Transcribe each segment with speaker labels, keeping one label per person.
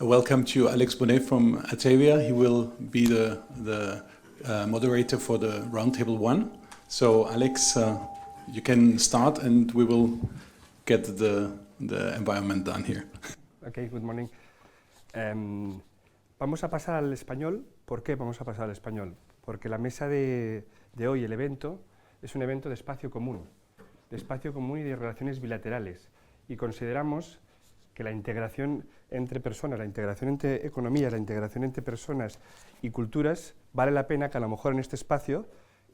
Speaker 1: Welcome to Alex Bonnet from Atavia. He will be the moderator for the Roundtable 1. So Alex, you can start and we will get the environment done here.
Speaker 2: Okay, good morning. Vamos a pasar al español. ¿Por qué vamos a pasar al español? Porque la mesa de hoy, el evento, es un evento de espacio común y de relaciones bilaterales. Y consideramos que la integración entre personas, la integración entre economías, la integración entre personas y culturas, vale la pena que a lo mejor en este espacio,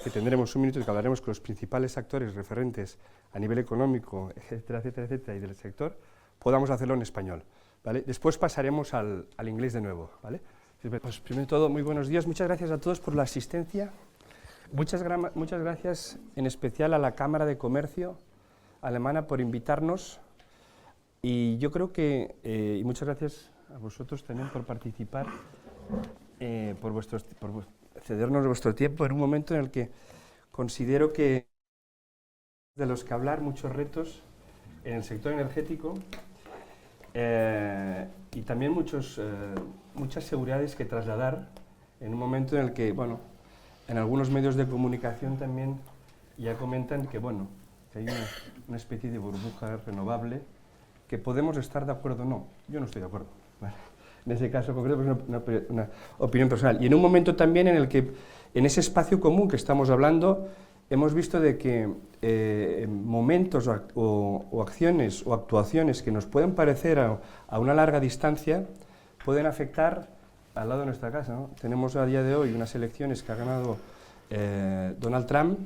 Speaker 2: que tendremos un minuto y que hablaremos con los principales actores referentes a nivel económico, etcétera, etcétera, etcétera, y del sector, podamos hacerlo en español, ¿vale? Después pasaremos al inglés de nuevo, ¿vale? Pues primero de todo, muy buenos días, muchas gracias a todos por la asistencia, muchas gracias en especial a la Cámara de Comercio alemana por invitarnos. Y yo creo que, y muchas gracias a vosotros también por participar, por cedernos vuestro tiempo en un momento en el que considero que de los que hablar muchos retos en el sector energético y también muchas seguridades que trasladar en un momento en el que, bueno, en algunos medios de comunicación también ya comentan que, bueno, que hay una especie de burbuja renovable que podemos estar de acuerdo o no. Yo no estoy de acuerdo, ¿vale? En ese caso concreto es una opinión personal. Y en un momento también en el que, en ese espacio común que estamos hablando, hemos visto de que momentos o acciones o actuaciones que nos pueden parecer a una larga distancia pueden afectar al lado de nuestra casa, ¿no? Tenemos a día de hoy unas elecciones que ha ganado Donald Trump,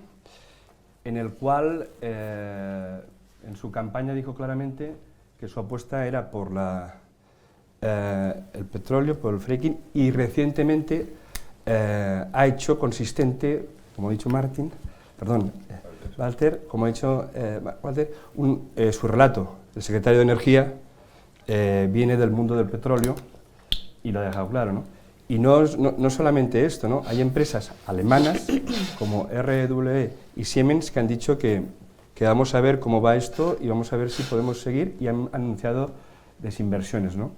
Speaker 2: en el cual en su campaña dijo claramente que su apuesta era por el petróleo, por el fracking, y recientemente ha hecho consistente, como ha dicho Walter, como ha dicho Walter, su relato. El secretario de Energía viene del mundo del petróleo y lo ha dejado claro, ¿no? Y no solamente esto, ¿no? Hay empresas alemanas como RWE y Siemens que han dicho que vamos a ver cómo va esto y vamos a ver si podemos seguir, y han anunciado desinversiones, ¿no?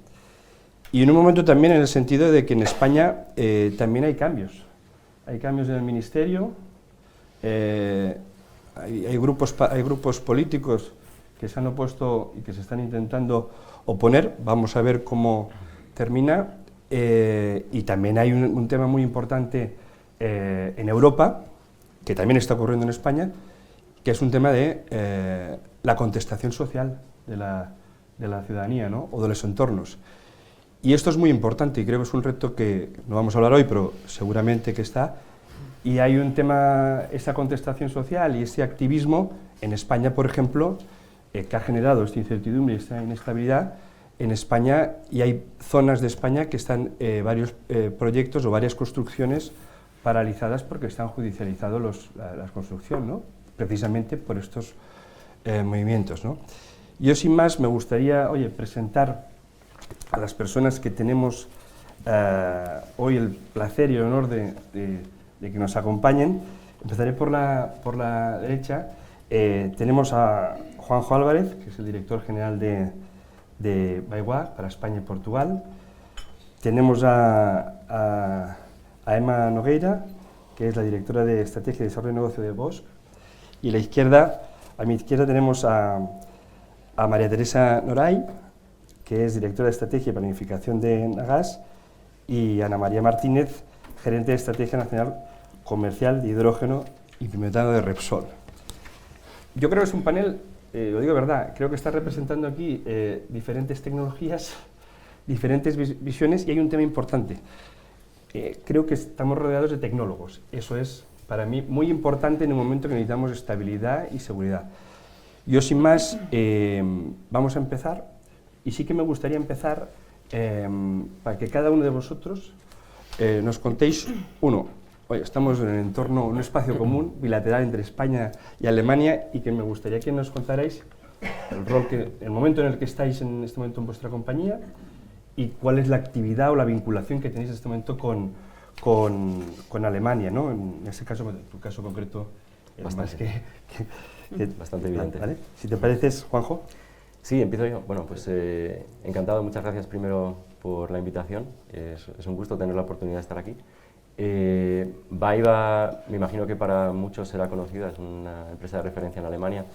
Speaker 2: Y en un momento también en el sentido de que en España también hay cambios en el ministerio, hay grupos políticos que se han opuesto y que se están intentando oponer, vamos a ver cómo termina, y también hay un tema muy importante en Europa, que también está ocurriendo en España, que es un tema de la contestación social de la ciudadanía, ¿no? O de los entornos. Y esto es muy importante y creo que es un reto que no vamos a hablar hoy, pero seguramente que está. Y hay un tema, esa contestación social y ese activismo en España, por ejemplo, que ha generado esta incertidumbre y esta inestabilidad en España, y hay zonas de España que están varios proyectos o varias construcciones paralizadas porque están judicializados la construcción, ¿no? Precisamente por estos movimientos, ¿no? Yo sin más me gustaría, presentar a las personas que tenemos hoy el placer y el honor de que nos acompañen. Empezaré por la derecha. Tenemos a Juanjo Álvarez, que es el director general de BayWa para España y Portugal. Tenemos a Emma Nogueira, que es la directora de Estrategia y Desarrollo de Negocio de Bosch. Y a mi izquierda tenemos a María Teresa Noray, que es directora de Estrategia y Planificación de Nagas, y Ana María Martínez, gerente de Estrategia Nacional Comercial de Hidrógeno y Biometano de Repsol. Yo creo que es un panel, lo digo de verdad, creo que está representando aquí diferentes tecnologías, diferentes visiones, y hay un tema importante. Creo que estamos rodeados de tecnólogos, eso es para mí muy importante en un momento que necesitamos estabilidad y seguridad. Yo sin más, vamos a empezar, y sí que me gustaría empezar para que cada uno de vosotros nos contéis, estamos en un entorno, un espacio común, bilateral entre España y Alemania, y que me gustaría que nos contarais el momento en el que estáis en este momento en vuestra compañía, y cuál es la actividad o la vinculación que tenéis en este momento con Alemania, ¿no? En ese caso, en tu caso concreto,
Speaker 3: bastante,
Speaker 2: más que
Speaker 3: bastante evidente.
Speaker 2: ¿vale? Si te pareces, Juanjo.
Speaker 3: Sí, empiezo yo. Bueno, pues encantado, muchas gracias primero por la invitación, es un gusto tener la oportunidad de estar aquí. BayWa, me imagino que para muchos será conocida, es una empresa de referencia en Alemania,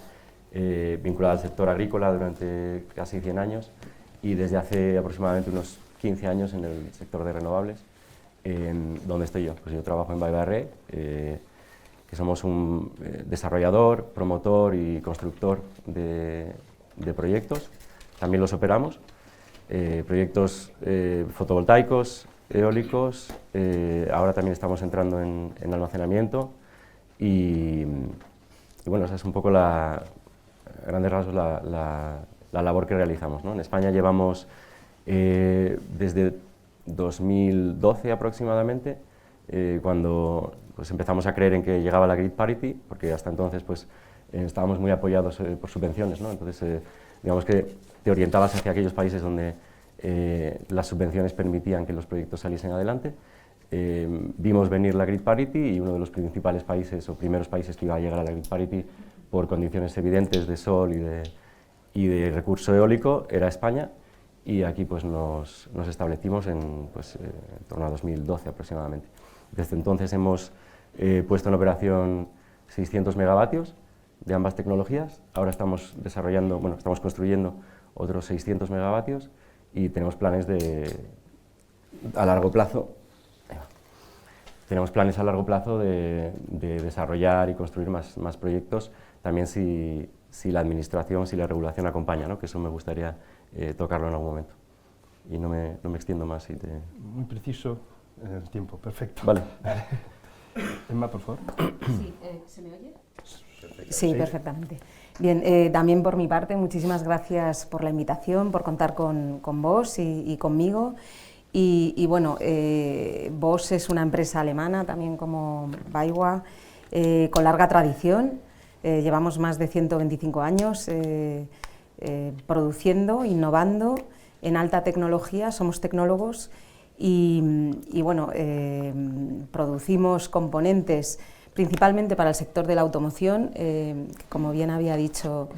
Speaker 3: vinculada al sector agrícola durante casi 100 años y desde hace aproximadamente unos 15 años en el sector de renovables, donde estoy yo. Pues yo trabajo en BayWa r, que somos un desarrollador, promotor y constructor de proyectos, también los operamos, proyectos fotovoltaicos, eólicos, ahora también estamos entrando en almacenamiento y bueno, esa es un poco a grandes rasgos la labor que realizamos, ¿no? En España llevamos desde 2012 aproximadamente, cuando pues, empezamos a creer en que llegaba la grid parity, porque hasta entonces pues, estábamos muy apoyados por subvenciones, ¿no? Entonces digamos que te orientabas hacia aquellos países donde las subvenciones permitían que los proyectos saliesen adelante. Vimos venir la grid parity y uno de los principales países o primeros países que iba a llegar a la grid parity por condiciones evidentes de sol y de recurso eólico era España, y aquí pues, nos establecimos en torno a 2012 aproximadamente. Desde entonces hemos puesto en operación 600 megavatios de ambas tecnologías. Ahora estamos desarrollando, bueno, estamos construyendo otros 600 megavatios y tenemos planes a largo plazo. Tenemos planes a largo plazo de desarrollar y construir más proyectos, también si la administración, si la regulación acompaña, ¿no? Que eso me gustaría tocarlo en algún momento. Y no me extiendo más.
Speaker 2: Muy preciso en el tiempo, perfecto.
Speaker 3: Vale.
Speaker 2: Emma, por favor.
Speaker 4: Sí, ¿se me oye? Sí, perfectamente. Bien, también por mi parte, muchísimas gracias por la invitación, por contar con vos y conmigo. Y bueno, Bosch es una empresa alemana, también como BayWa, con larga tradición. Llevamos más de 125 años produciendo, innovando en alta tecnología, somos tecnólogos y bueno, producimos componentes principalmente para el sector de la automoción, que como bien había dicho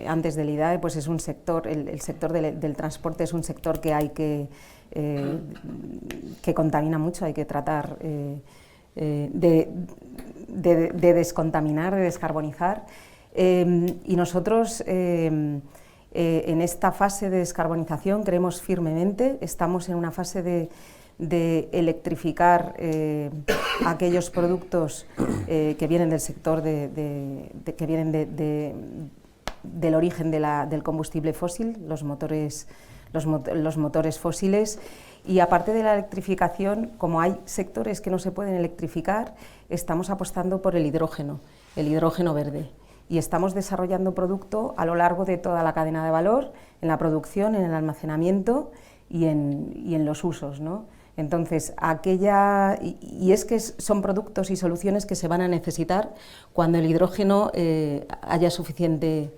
Speaker 4: antes del IDAE, pues es un sector, el sector del transporte es un sector que hay que contamina mucho, hay que tratar de descontaminar, de descarbonizar, y nosotros en esta fase de descarbonización creemos firmemente, estamos en una fase de electrificar aquellos productos que vienen del sector que vienen del origen del combustible fósil, los motores fósiles. Y aparte de la electrificación, como hay sectores que no se pueden electrificar, estamos apostando por el hidrógeno verde. Y estamos desarrollando producto a lo largo de toda la cadena de valor, en la producción, en el almacenamiento y en los usos, ¿no? Entonces, y es que son productos y soluciones que se van a necesitar cuando el hidrógeno haya suficiente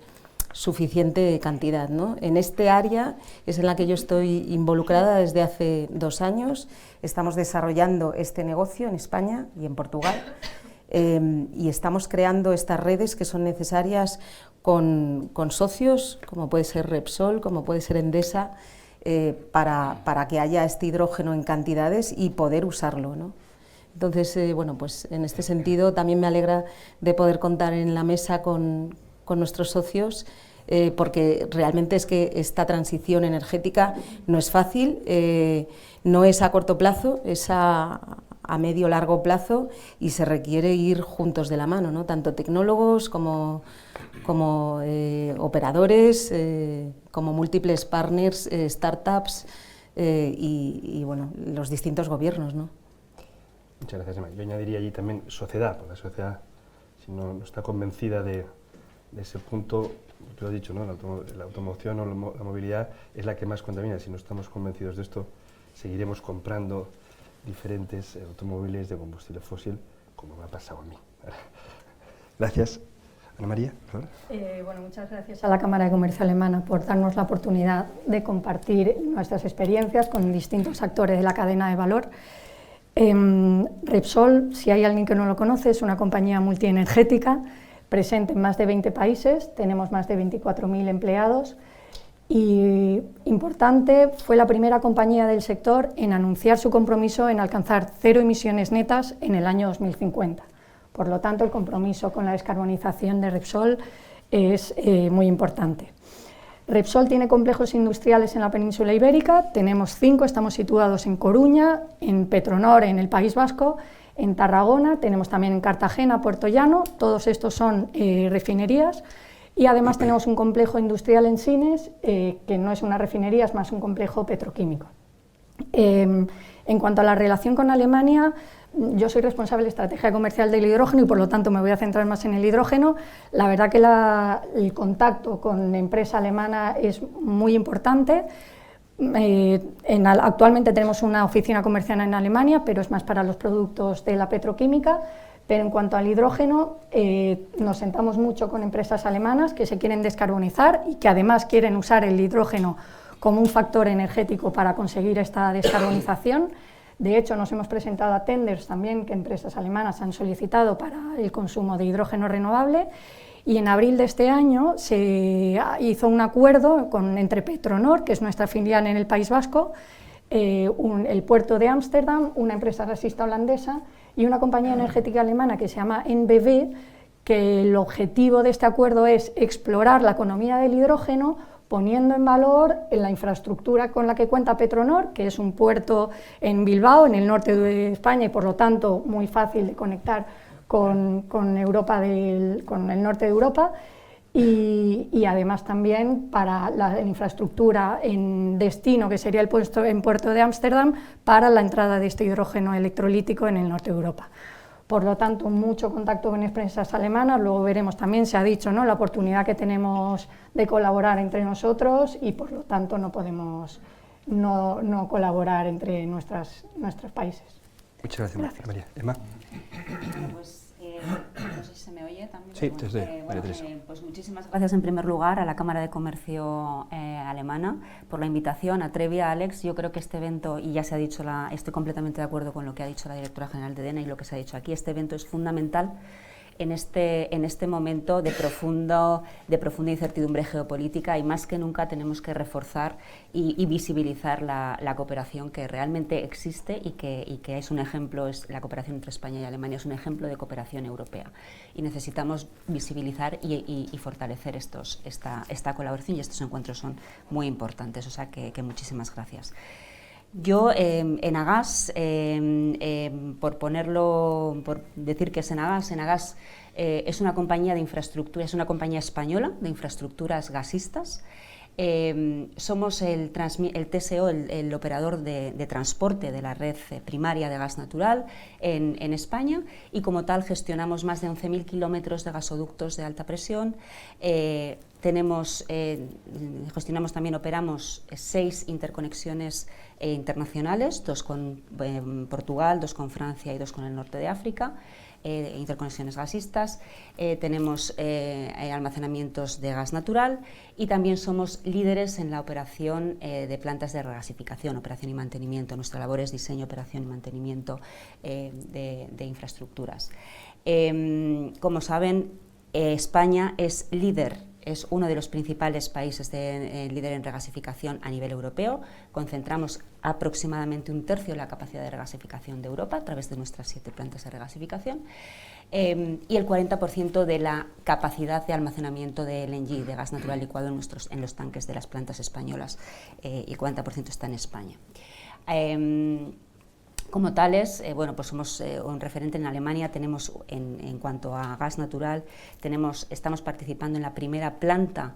Speaker 4: cantidad, ¿no? En este área es en la que yo estoy involucrada desde hace 2 años. Estamos desarrollando este negocio en España y en Portugal, y estamos creando estas redes que son necesarias con socios, como puede ser Repsol, como puede ser Endesa, para que haya este hidrógeno en cantidades y poder usarlo, ¿no? Entonces, bueno, pues en este sentido también me alegra de poder contar en la mesa con nuestros socios, porque realmente es que esta transición energética no es fácil, no es a corto plazo, es a medio largo plazo, y se requiere ir juntos de la mano, ¿no? Tanto tecnólogos como operadores, como múltiples partners, startups y bueno, los distintos gobiernos, ¿no?
Speaker 2: Muchas gracias, Emma. Yo añadiría allí también sociedad, porque la sociedad, si no está convencida de ese punto, tú lo has dicho, ¿no? La automoción o la movilidad es la que más contamina. Si no estamos convencidos de esto, seguiremos comprando diferentes automóviles de combustible fósil, como me ha pasado a mí. Gracias. Ana María, por favor.
Speaker 5: Bueno, muchas gracias a la Cámara de Comercio Alemana por darnos la oportunidad de compartir nuestras experiencias con distintos actores de la cadena de valor. Repsol, si hay alguien que no lo conoce, es una compañía multienergética presente en más de 20 países, tenemos más de 24.000 empleados y, importante, fue la primera compañía del sector en anunciar su compromiso en alcanzar 0 emisiones netas en el año 2050. Por lo tanto, el compromiso con la descarbonización de Repsol es muy importante. Repsol tiene complejos industriales en la península ibérica, tenemos 5, estamos situados en Coruña, en Petronor, en el País Vasco, en Tarragona, tenemos también en Cartagena, Puerto Llano, todos estos son refinerías, y además tenemos un complejo industrial en Sines, que no es una refinería, es más un complejo petroquímico. En cuanto a la relación con Alemania, yo soy responsable de estrategia comercial del hidrógeno y por lo tanto me voy a centrar más en el hidrógeno. La verdad que el contacto con la empresa alemana es muy importante. Actualmente tenemos una oficina comercial en Alemania, pero es más para los productos de la petroquímica. Pero en cuanto al hidrógeno, nos sentamos mucho con empresas alemanas que se quieren descarbonizar y que además quieren usar el hidrógeno como un factor energético para conseguir esta descarbonización. De hecho, nos hemos presentado a tenders también que empresas alemanas han solicitado para el consumo de hidrógeno renovable, y en abril de este año se hizo un acuerdo entre Petronor, que es nuestra filial en el País Vasco, el puerto de Ámsterdam, una empresa gasista holandesa y una compañía energética alemana que se llama NBW, que el objetivo de este acuerdo es explorar la economía del hidrógeno poniendo en valor la infraestructura con la que cuenta Petronor, que es un puerto en Bilbao, en el norte de España, y por lo tanto muy fácil de conectar con Europa con el norte de Europa, y además también para la infraestructura en destino, que sería el puerto de Ámsterdam, para la entrada de este hidrógeno electrolítico en el norte de Europa. Por lo tanto, mucho contacto con empresas alemanas, luego veremos también, se ha dicho, ¿no?, la oportunidad que tenemos de colaborar entre nosotros y por lo tanto no podemos no colaborar entre nuestros países.
Speaker 2: Muchas gracias. María. Emma.
Speaker 6: Pues, no sé si se me oye también.
Speaker 2: Sí,
Speaker 6: bueno,
Speaker 2: desde María Teresa.
Speaker 6: Pues muchísimas gracias en primer lugar a la Cámara de Comercio alemana por la invitación, a Trevi, a Alex. Yo creo que este evento, y ya se ha dicho, estoy completamente de acuerdo con lo que ha dicho la directora general de DENA y lo que se ha dicho aquí, este evento es fundamental en este momento de profunda incertidumbre geopolítica, y más que nunca tenemos que reforzar y visibilizar la cooperación que realmente existe y que es un ejemplo, la cooperación entre España y Alemania es un ejemplo de cooperación europea, y necesitamos visibilizar y fortalecer esta colaboración, y estos encuentros son muy importantes, o sea que muchísimas gracias. Yo, Enagás, por decir que es Enagás es una compañía de infraestructura, es una compañía española de infraestructuras gasistas. Somos el TSO, el operador de transporte de la red primaria de gas natural en España, y como tal gestionamos más de 11.000 kilómetros de gasoductos de alta presión. Gestionamos también, operamos 6 interconexiones internacionales, 2 con Portugal, 2 con Francia y 2 con el norte de África, interconexiones gasistas. Tenemos almacenamientos de gas natural, y también somos líderes en la operación de plantas de regasificación, operación y mantenimiento. Nuestra labor es diseño, operación y mantenimiento de infraestructuras. Como saben, España es líder. Es uno de los principales países líder en regasificación a nivel europeo. Concentramos aproximadamente 1/3 de la capacidad de regasificación de Europa a través de nuestras 7 plantas de regasificación, y el 40% de la capacidad de almacenamiento de LNG, de gas natural licuado, en los tanques de las plantas españolas, y el 40% está en España. Como tales, bueno, pues somos un referente en Alemania. Tenemos, en cuanto a gas natural, estamos participando en la primera planta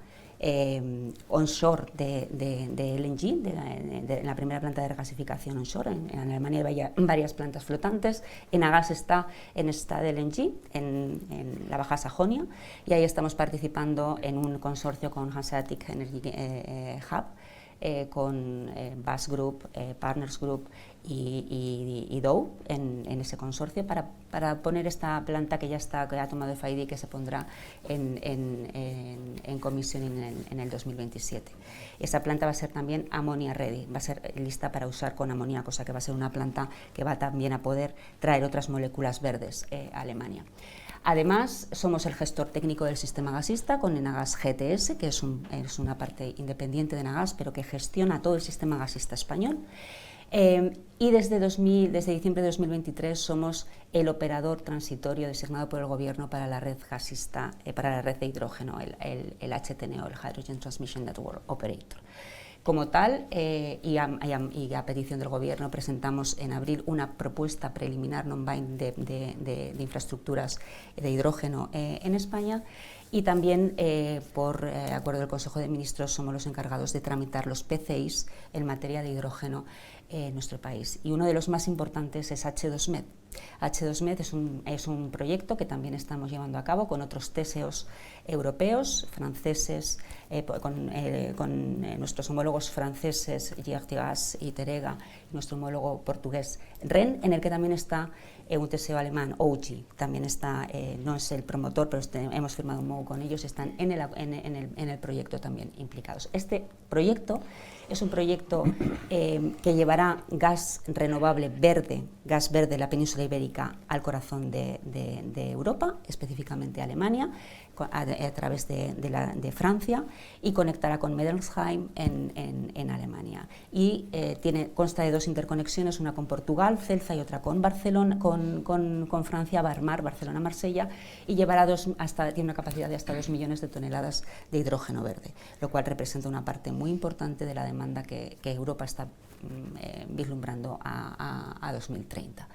Speaker 6: onshore de LNG, en la primera planta de regasificación onshore. En Alemania hay varias plantas flotantes. Enagás está en esta de LNG, en la Baja Sajonia, y ahí estamos participando en un consorcio con Hanseatic Energy Hub, con BAS Group, Partners Group y Dow en ese consorcio para poner esta planta que ha tomado FID y que se pondrá en comisión en el 2027. Esa planta va a ser también ammonia ready, va a ser lista para usar con amoníaco, o sea que va a ser una planta que va también a poder traer otras moléculas verdes a Alemania. Además, somos el gestor técnico del sistema gasista con Enagas GTS, que es una parte independiente de Enagas, pero que gestiona todo el sistema gasista español. Y desde diciembre de 2023 somos el operador transitorio designado por el Gobierno para la red gasista, para la red de hidrógeno, el HTNO, el Hydrogen Transmission Network Operator. Como tal, y a petición del Gobierno, presentamos en abril una propuesta preliminar non-bind de infraestructuras de hidrógeno en España, y también por acuerdo del Consejo de Ministros somos los encargados de tramitar los PCIs en materia de hidrógeno en nuestro país. Y uno de los más importantes es H2Med. H2Med es un proyecto que también estamos llevando a cabo con otros TSOs europeos, franceses, con nuestros homólogos franceses, GRTGAS y Terega, y nuestro homólogo portugués REN, en el que también está un TSO alemán, OG, también está, no es el promotor, pero hemos firmado un MOU con ellos, están en el proyecto también implicados. Este proyecto es un proyecto que llevará gas renovable verde, gas verde de la península ibérica al corazón de Europa, específicamente a Alemania, a través de Francia, y conectará con Medelsheim en Alemania. Y consta de 2 interconexiones, una con Portugal, Celza, y otra con Barcelona, con Francia, Barmar, Barcelona-Marsella, y llevará tiene una capacidad de hasta 2 millones de toneladas de hidrógeno verde, lo cual representa una parte muy importante de la demanda que Europa está vislumbrando a 2030.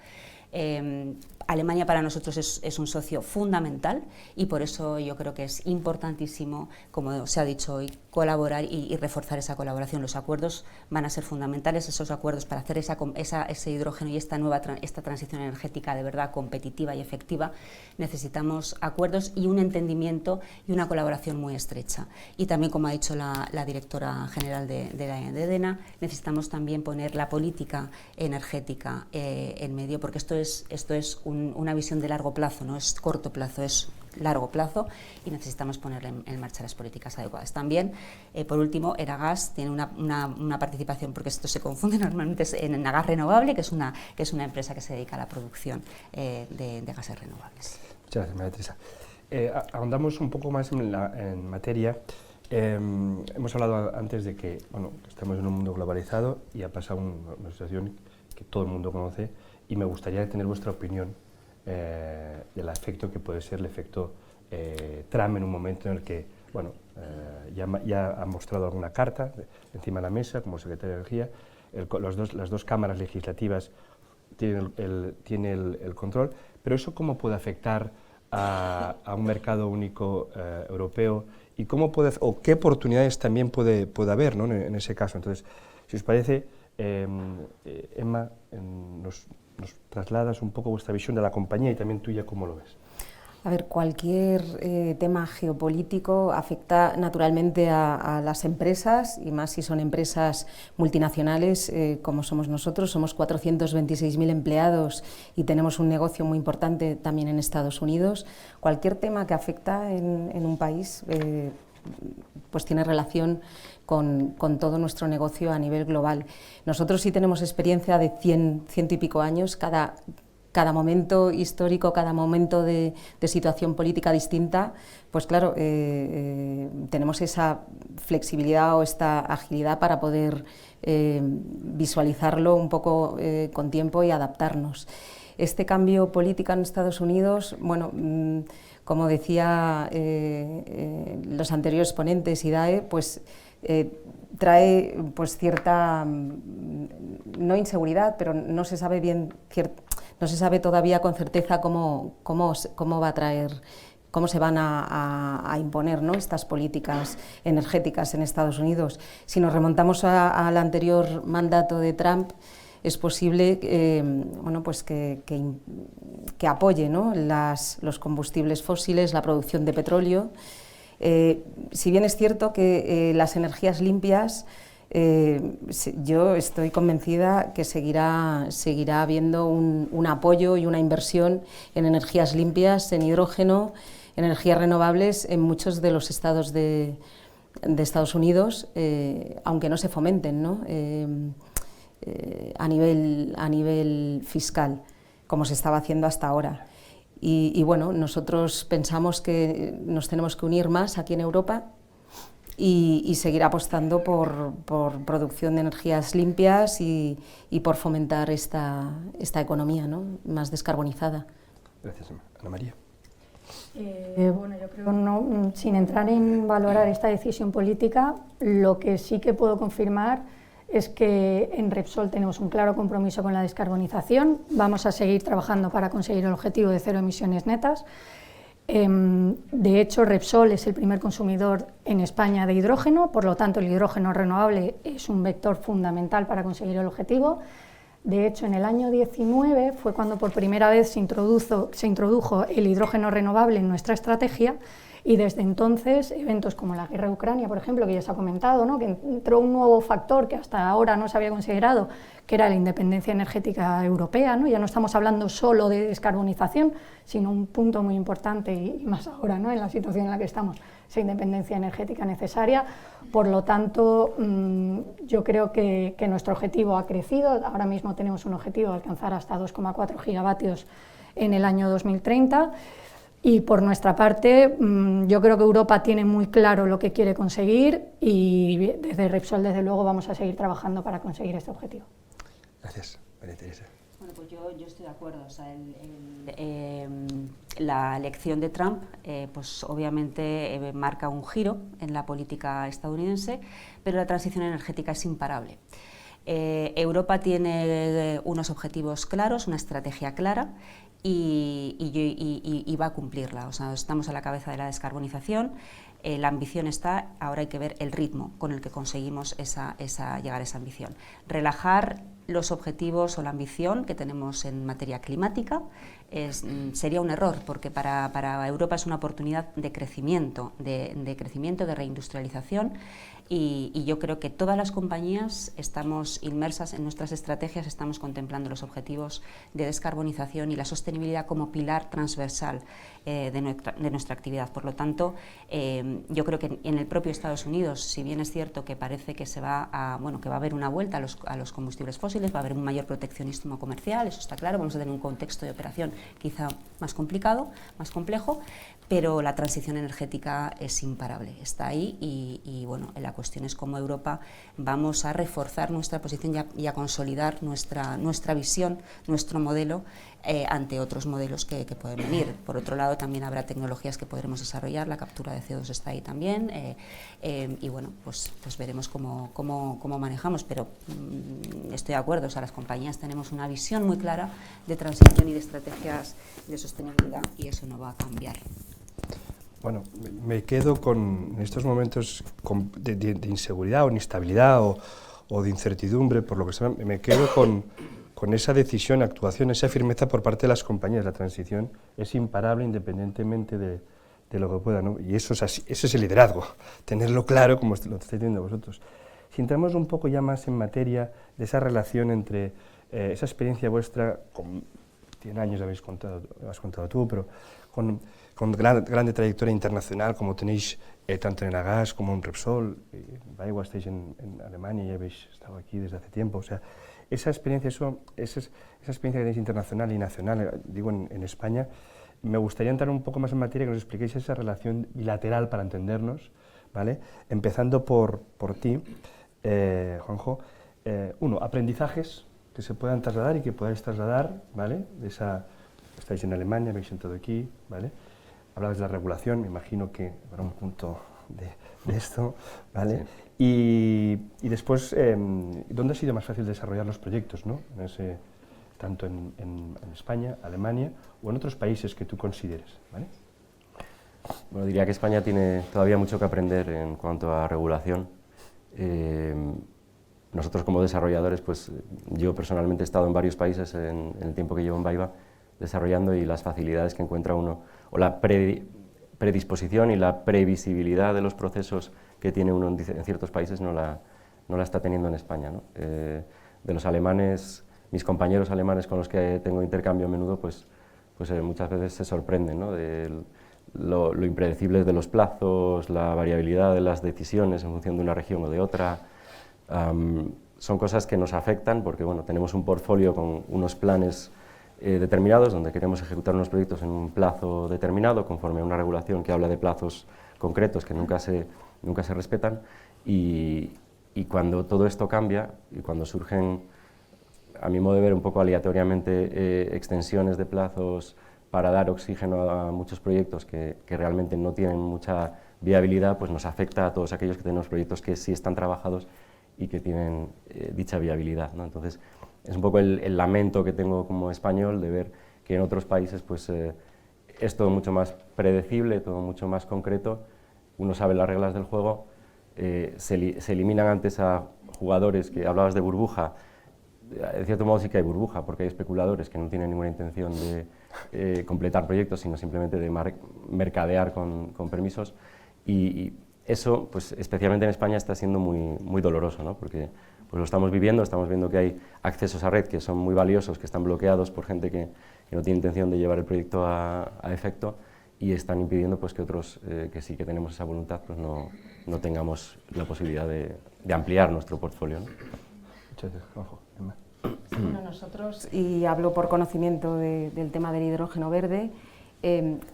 Speaker 6: Alemania para nosotros es un socio fundamental, y por eso yo creo que es importantísimo, como se ha dicho hoy, colaborar y reforzar esa colaboración. Los acuerdos van a ser fundamentales, esos acuerdos para hacer ese hidrógeno y esta transición energética de verdad competitiva y efectiva. Necesitamos acuerdos y un entendimiento y una colaboración muy estrecha. Y también, como ha dicho la directora general de EDENA, necesitamos también poner la política energética en medio, porque esto es una visión de largo plazo, no es corto plazo, es largo plazo, y necesitamos poner en marcha las políticas adecuadas. También, por último, Enagas tiene una participación, porque esto se confunde normalmente, en Enagas Renovable, que es una empresa que se dedica a la producción de gases renovables.
Speaker 2: Muchas gracias, María Teresa. Ahondamos un poco más en materia. Hemos hablado antes de que estamos en un mundo globalizado y ha pasado una situación que todo el mundo conoce, y me gustaría tener vuestra opinión del efecto que puede ser el efecto Trump, en un momento en el que ya ha mostrado alguna carta encima de la mesa como secretario de Energía. Las dos cámaras legislativas tienen el control, pero eso ¿cómo puede afectar a un mercado único europeo, y qué oportunidades también puede haber, ¿no?, en ese caso? Entonces, si os parece, Emma, nos trasladas un poco vuestra visión de la compañía y también tuya, ¿cómo lo ves?
Speaker 4: A ver, cualquier tema geopolítico afecta naturalmente a las empresas, y más si son empresas multinacionales como somos nosotros. Somos 426.000 empleados y tenemos un negocio muy importante también en Estados Unidos. Cualquier tema que afecta en un país pues tiene relación con todo nuestro negocio a nivel global. Nosotros sí tenemos experiencia de 100 y pico años. Cada momento histórico, cada momento de situación política distinta, pues claro, tenemos esa flexibilidad o esta agilidad para poder visualizarlo un poco con tiempo y adaptarnos. Este cambio político en Estados Unidos, como decía los anteriores ponentes, IDAE, pues trae pues cierta, no inseguridad, pero no se sabe bien, no se sabe todavía con certeza cómo va a traer, cómo se van a imponer, ¿no?, estas políticas energéticas en Estados Unidos. Si nos remontamos al anterior mandato de Trump, es posible pues que apoye, ¿no?, los combustibles fósiles, la producción de petróleo. Si bien es cierto que las energías limpias, yo estoy convencida que seguirá habiendo un apoyo y una inversión en energías limpias, en hidrógeno, en energías renovables en muchos de los estados de Estados Unidos, aunque no se fomenten, ¿no?, a nivel fiscal, como se estaba haciendo hasta ahora. Y bueno, nosotros pensamos que nos tenemos que unir más aquí en Europa y seguir apostando por producción de energías limpias y por fomentar esta economía, ¿no?, más descarbonizada.
Speaker 2: Gracias, Ana María.
Speaker 5: Bueno, yo creo, sin entrar en valorar esta decisión política, lo que sí que puedo confirmar es que en Repsol tenemos un claro compromiso con la descarbonización. Vamos a seguir trabajando para conseguir el objetivo de 0 emisiones netas. De hecho, Repsol es el primer consumidor en España de hidrógeno, por lo tanto el hidrógeno renovable es un vector fundamental para conseguir el objetivo. De hecho, en el año 19 fue cuando por primera vez se introdujo el hidrógeno renovable en nuestra estrategia, y desde entonces eventos como la guerra de Ucrania, por ejemplo, que ya se ha comentado, ¿no?, que entró un nuevo factor que hasta ahora no se había considerado, que era la independencia energética europea, ¿no? Ya no estamos hablando solo de descarbonización, sino un punto muy importante, y más ahora, ¿no?, en la situación en la que estamos, esa independencia energética necesaria. Por lo tanto, yo creo que nuestro objetivo ha crecido. Ahora mismo tenemos un objetivo de alcanzar hasta 2,4 gigavatios en el año 2030. Y por nuestra parte, yo creo que Europa tiene muy claro lo que quiere conseguir, y desde Repsol, desde luego, vamos a seguir trabajando para conseguir este objetivo.
Speaker 2: Gracias, María Teresa.
Speaker 6: Bueno, pues yo estoy de acuerdo. O sea, la elección de Trump, pues obviamente marca un giro en la política estadounidense, pero la transición energética es imparable. Europa tiene unos objetivos claros, una estrategia clara, y va a cumplirla. O sea, estamos a la cabeza de la descarbonización, la ambición está, ahora hay que ver el ritmo con el que conseguimos llegar a esa ambición. Relajar los objetivos o la ambición que tenemos en materia climática sería un error, porque para Europa es una oportunidad de crecimiento, de reindustrialización, y yo creo que todas las compañías estamos inmersas en nuestras estrategias, estamos contemplando los objetivos de descarbonización y la sostenibilidad como pilar transversal de nuestra actividad. Por lo tanto, yo creo que en el propio Estados Unidos, si bien es cierto que parece que que va a haber una vuelta a los combustibles fósiles, va a haber un mayor proteccionismo comercial, eso está claro, vamos a tener un contexto de operación quizá más complicado, más complejo, pero la transición energética es imparable, está ahí, y bueno, la cuestión es cómo Europa vamos a reforzar nuestra posición y a consolidar nuestra visión, nuestro modelo ante otros modelos que pueden venir. Por otro lado, también habrá tecnologías que podremos desarrollar, la captura de CO2 está ahí también, y bueno, pues veremos cómo manejamos, pero estoy de acuerdo, o sea, las compañías tenemos una visión muy clara de transición y de estrategias de sostenibilidad, y eso no va a cambiar.
Speaker 2: Bueno, me quedo en estos momentos de inseguridad o inestabilidad o de incertidumbre, por lo que sea, me quedo con esa decisión, actuación, esa firmeza por parte de las compañías. La transición es imparable independientemente de lo que pueda, ¿no? Y eso es así, eso es el liderazgo, tenerlo claro como lo estáis teniendo vosotros. Si entramos un poco ya más en materia de esa relación entre esa experiencia vuestra, con 100 años has contado tú, pero con grande trayectoria internacional, como tenéis tanto en Agas como en Repsol, Baigua estáis en Alemania y habéis estado aquí desde hace tiempo. O sea, esa experiencia que tenéis internacional y nacional, digo en España, me gustaría entrar un poco más en materia, que nos expliquéis esa relación bilateral para entendernos, ¿vale? Empezando por ti, Juanjo. Uno, aprendizajes que se puedan trasladar y que podáis trasladar, ¿vale? Estáis en Alemania, habéis entrado aquí, ¿vale? Hablabas de la regulación, me imagino que habrá un punto de esto, ¿vale? Sí. Y después, ¿dónde ha sido más fácil desarrollar los proyectos, ¿no? Tanto en España, Alemania o en otros países que tú consideres, ¿vale?
Speaker 3: Bueno, diría que España tiene todavía mucho que aprender en cuanto a regulación. Nosotros como desarrolladores, pues yo personalmente he estado en varios países en el tiempo que llevo en Baiba desarrollando, y las facilidades que encuentra uno, o la predisposición y la previsibilidad de los procesos que tiene uno en ciertos países no la está teniendo en España, ¿no? De los alemanes, mis compañeros alemanes con los que tengo intercambio a menudo, pues muchas veces se sorprenden, ¿no? De lo impredecibles de los plazos, la variabilidad de las decisiones en función de una región o de otra. Son cosas que nos afectan porque bueno, tenemos un portfolio con unos planes determinados, donde queremos ejecutar unos proyectos en un plazo determinado, conforme a una regulación que habla de plazos concretos que nunca se respetan, y cuando todo esto cambia, y cuando surgen, a mi modo de ver, un poco aleatoriamente extensiones de plazos para dar oxígeno a muchos proyectos que realmente no tienen mucha viabilidad, pues nos afecta a todos aquellos que tenemos proyectos que sí están trabajados y que tienen dicha viabilidad, ¿no? Entonces, es un poco el lamento que tengo como español de ver que en otros países pues, es todo mucho más predecible, todo mucho más concreto, uno sabe las reglas del juego, se eliminan antes a jugadores que hablabas de burbuja. En cierto modo sí que hay burbuja, porque hay especuladores que no tienen ninguna intención de completar proyectos, sino simplemente de mercadear con permisos, y eso, pues, especialmente en España, está siendo muy doloroso, ¿no? Porque pues, lo estamos viendo que hay accesos a red que son muy valiosos, que están bloqueados por gente que no tiene intención de llevar el proyecto a efecto, y están impidiendo pues, que otros, que sí que tenemos esa voluntad, pues no tengamos la posibilidad de ampliar nuestro portfolio, ¿no?
Speaker 2: Muchas gracias, Juanjo. Emma.
Speaker 4: Bueno, nosotros, y hablo por conocimiento del tema del hidrógeno verde,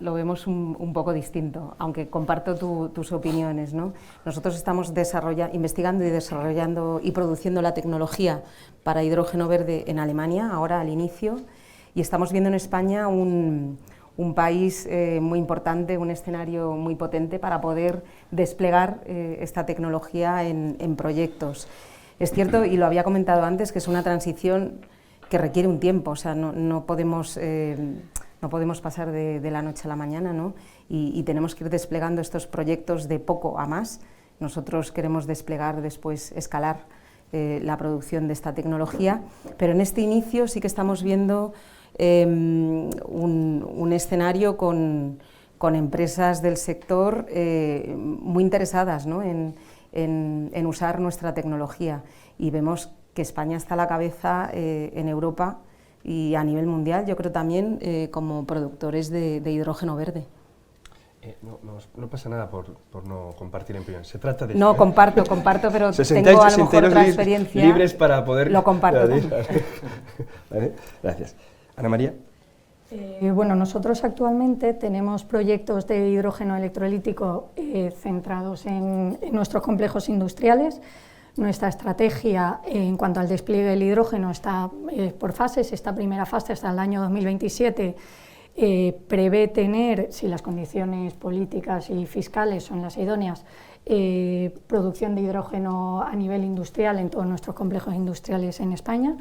Speaker 4: lo vemos un poco distinto, aunque comparto tus opiniones, ¿no? Nosotros estamos investigando y desarrollando y produciendo la tecnología para hidrógeno verde en Alemania, ahora al inicio, y estamos viendo en España un país muy importante, un escenario muy potente para poder desplegar esta tecnología en proyectos. Es cierto, y lo había comentado antes, que es una transición que requiere un tiempo, o sea, no podemos pasar de la noche a la mañana, ¿no? Y tenemos que ir desplegando estos proyectos de poco a más. Nosotros queremos desplegar, después escalar la producción de esta tecnología, pero en este inicio sí que estamos viendo un escenario con empresas del sector muy interesadas, ¿no? en usar nuestra tecnología, y vemos que España está a la cabeza en Europa y a nivel mundial, yo creo también como productores de hidrógeno verde.
Speaker 2: No pasa nada por no compartir opinión. Se trata de...
Speaker 4: No, comparto, pero tengo a lo mejor otra experiencia.
Speaker 2: Libres para poder...
Speaker 4: Lo comparto.
Speaker 2: ¿Vale? Gracias. Ana María.
Speaker 5: Bueno, nosotros actualmente tenemos proyectos de hidrógeno electrolítico centrados en nuestros complejos industriales. Nuestra estrategia en cuanto al despliegue del hidrógeno está por fases. Esta primera fase, hasta el año 2027, prevé tener, si las condiciones políticas y fiscales son las idóneas, producción de hidrógeno a nivel industrial en todos nuestros complejos industriales en España.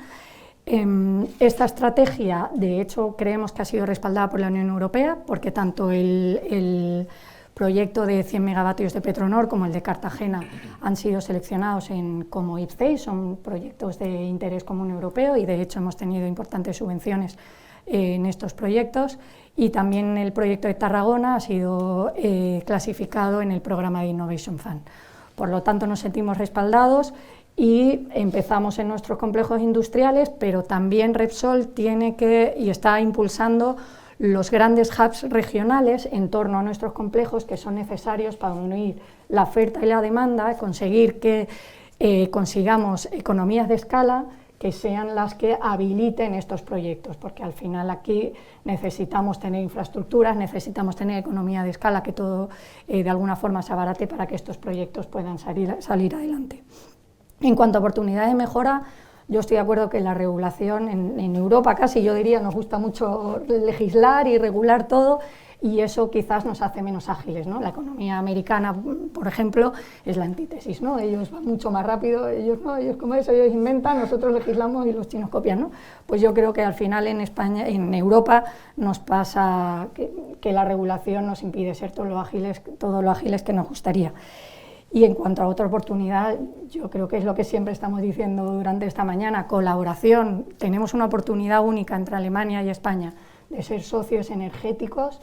Speaker 5: Esta estrategia, de hecho, creemos que ha sido respaldada por la Unión Europea, porque tanto el proyecto de 100 megavatios de Petronor como el de Cartagena han sido seleccionados como IPCEI, son proyectos de interés común europeo, y de hecho hemos tenido importantes subvenciones en estos proyectos, y también el proyecto de Tarragona ha sido clasificado en el programa de Innovation Fund. Por lo tanto, nos sentimos respaldados y empezamos en nuestros complejos industriales, pero también Repsol tiene y está impulsando los grandes hubs regionales en torno a nuestros complejos, que son necesarios para unir la oferta y la demanda, conseguir que consigamos economías de escala que sean las que habiliten estos proyectos, porque al final aquí necesitamos tener infraestructuras, necesitamos tener economía de escala, que todo de alguna forma se abarate para que estos proyectos puedan salir adelante. En cuanto a oportunidades de mejora, yo estoy de acuerdo que la regulación en Europa, casi yo diría, nos gusta mucho legislar y regular todo, y eso quizás nos hace menos ágiles, ¿no? La economía americana, por ejemplo, es la antítesis, ¿no? Ellos van mucho más rápido, ellos como eso, ellos inventan, nosotros legislamos y los chinos copian, ¿no? Pues yo creo que al final en España, en Europa, nos pasa que la regulación nos impide ser todo lo ágiles que nos gustaría. Y en cuanto a otra oportunidad, yo creo que es lo que siempre estamos diciendo durante esta mañana, colaboración. Tenemos una oportunidad única entre Alemania y España de ser socios energéticos,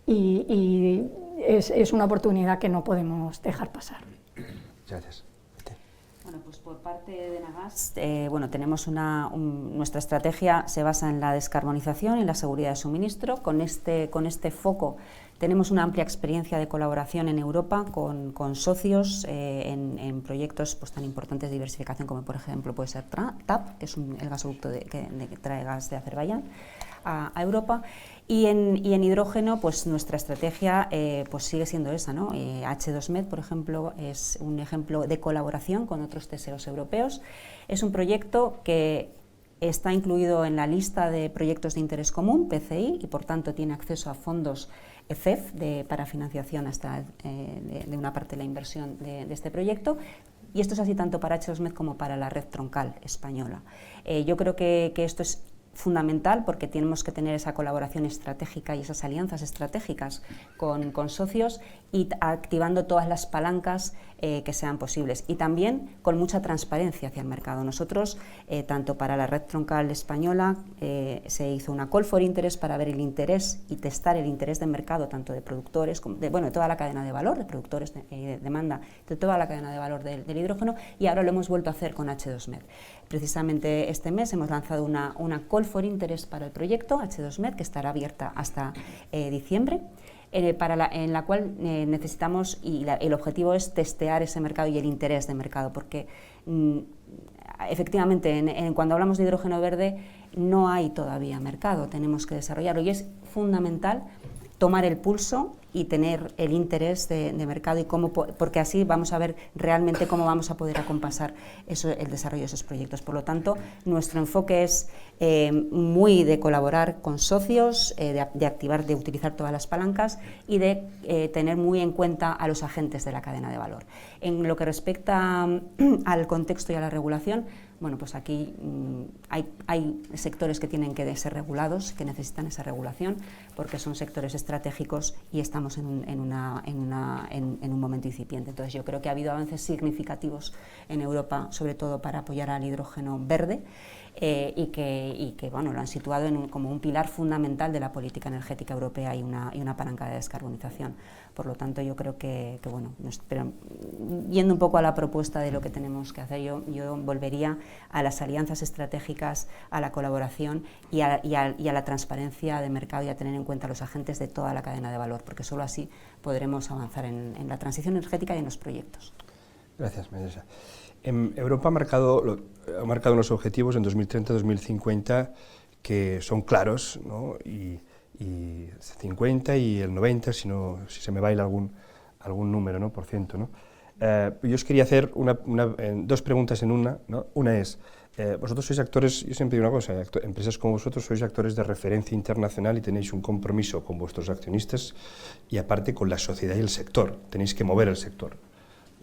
Speaker 5: y es una oportunidad que no podemos dejar pasar.
Speaker 2: Gracias.
Speaker 6: Bueno, pues por parte de Nagas, tenemos nuestra estrategia se basa en la descarbonización y en la seguridad de suministro. Con este foco tenemos una amplia experiencia de colaboración en Europa con socios en proyectos pues, tan importantes de diversificación como por ejemplo puede ser TAP, que es el gasoducto que trae gas de Azerbaiyán. a Europa. Y en hidrógeno, pues nuestra estrategia pues sigue siendo esa, ¿no? H2Med, por ejemplo, es un ejemplo de colaboración con otros TSOs europeos. Es un proyecto que está incluido en la lista de proyectos de interés común, PCI, y por tanto tiene acceso a fondos CEF para financiación hasta de una parte de la inversión de este proyecto. Y esto es así tanto para H2Med como para la red troncal española. Yo creo que esto es fundamental porque tenemos que tener esa colaboración estratégica y esas alianzas estratégicas con socios y activando todas las palancas que sean posibles y también con mucha transparencia hacia el mercado. Nosotros, tanto para la red troncal española, se hizo una call for interest para ver el interés y testar el interés de mercado tanto de productores, como de toda la cadena de valor, de productores de demanda, de toda la cadena de valor del hidrógeno, y ahora lo hemos vuelto a hacer con H2Med. Precisamente este mes hemos lanzado una call for interest para el proyecto H2Med, que estará abierta hasta diciembre, en la cual necesitamos, y el objetivo es testear ese mercado y el interés de mercado, porque efectivamente cuando hablamos de hidrógeno verde no hay todavía mercado, tenemos que desarrollarlo y es fundamental tomar el pulso y tener el interés de mercado, y porque así vamos a ver realmente cómo vamos a poder acompasar el desarrollo de esos proyectos. Por lo tanto, nuestro enfoque es muy de colaborar con socios, de utilizar todas las palancas y de tener muy en cuenta a los agentes de la cadena de valor. En lo que respecta al contexto y a la regulación, bueno, pues aquí hay sectores que tienen que ser regulados, que necesitan esa regulación, porque son sectores estratégicos y estamos en un momento incipiente. Entonces yo creo que ha habido avances significativos en Europa, sobre todo para apoyar al hidrógeno verde, y que bueno, lo han situado como un pilar fundamental de la política energética europea y una palanca de descarbonización. Por lo tanto, yo creo que bueno, pero yendo un poco a la propuesta de lo que tenemos que hacer, yo volvería a las alianzas estratégicas, a la colaboración y a la transparencia de mercado y a tener en cuenta a los agentes de toda la cadena de valor, porque solo así podremos avanzar en la transición energética y en los proyectos.
Speaker 2: Gracias, Teresa. Europa ha marcado unos objetivos en 2030-2050 que son claros, ¿no? Y 50 y el 90, si se me baila algún número, ¿no? por ciento, ¿no? Yo os quería hacer dos preguntas en una, ¿no? Una es, vosotros sois actores, yo siempre digo una cosa, empresas como vosotros sois actores de referencia internacional y tenéis un compromiso con vuestros accionistas y aparte con la sociedad y el sector, tenéis que mover el sector.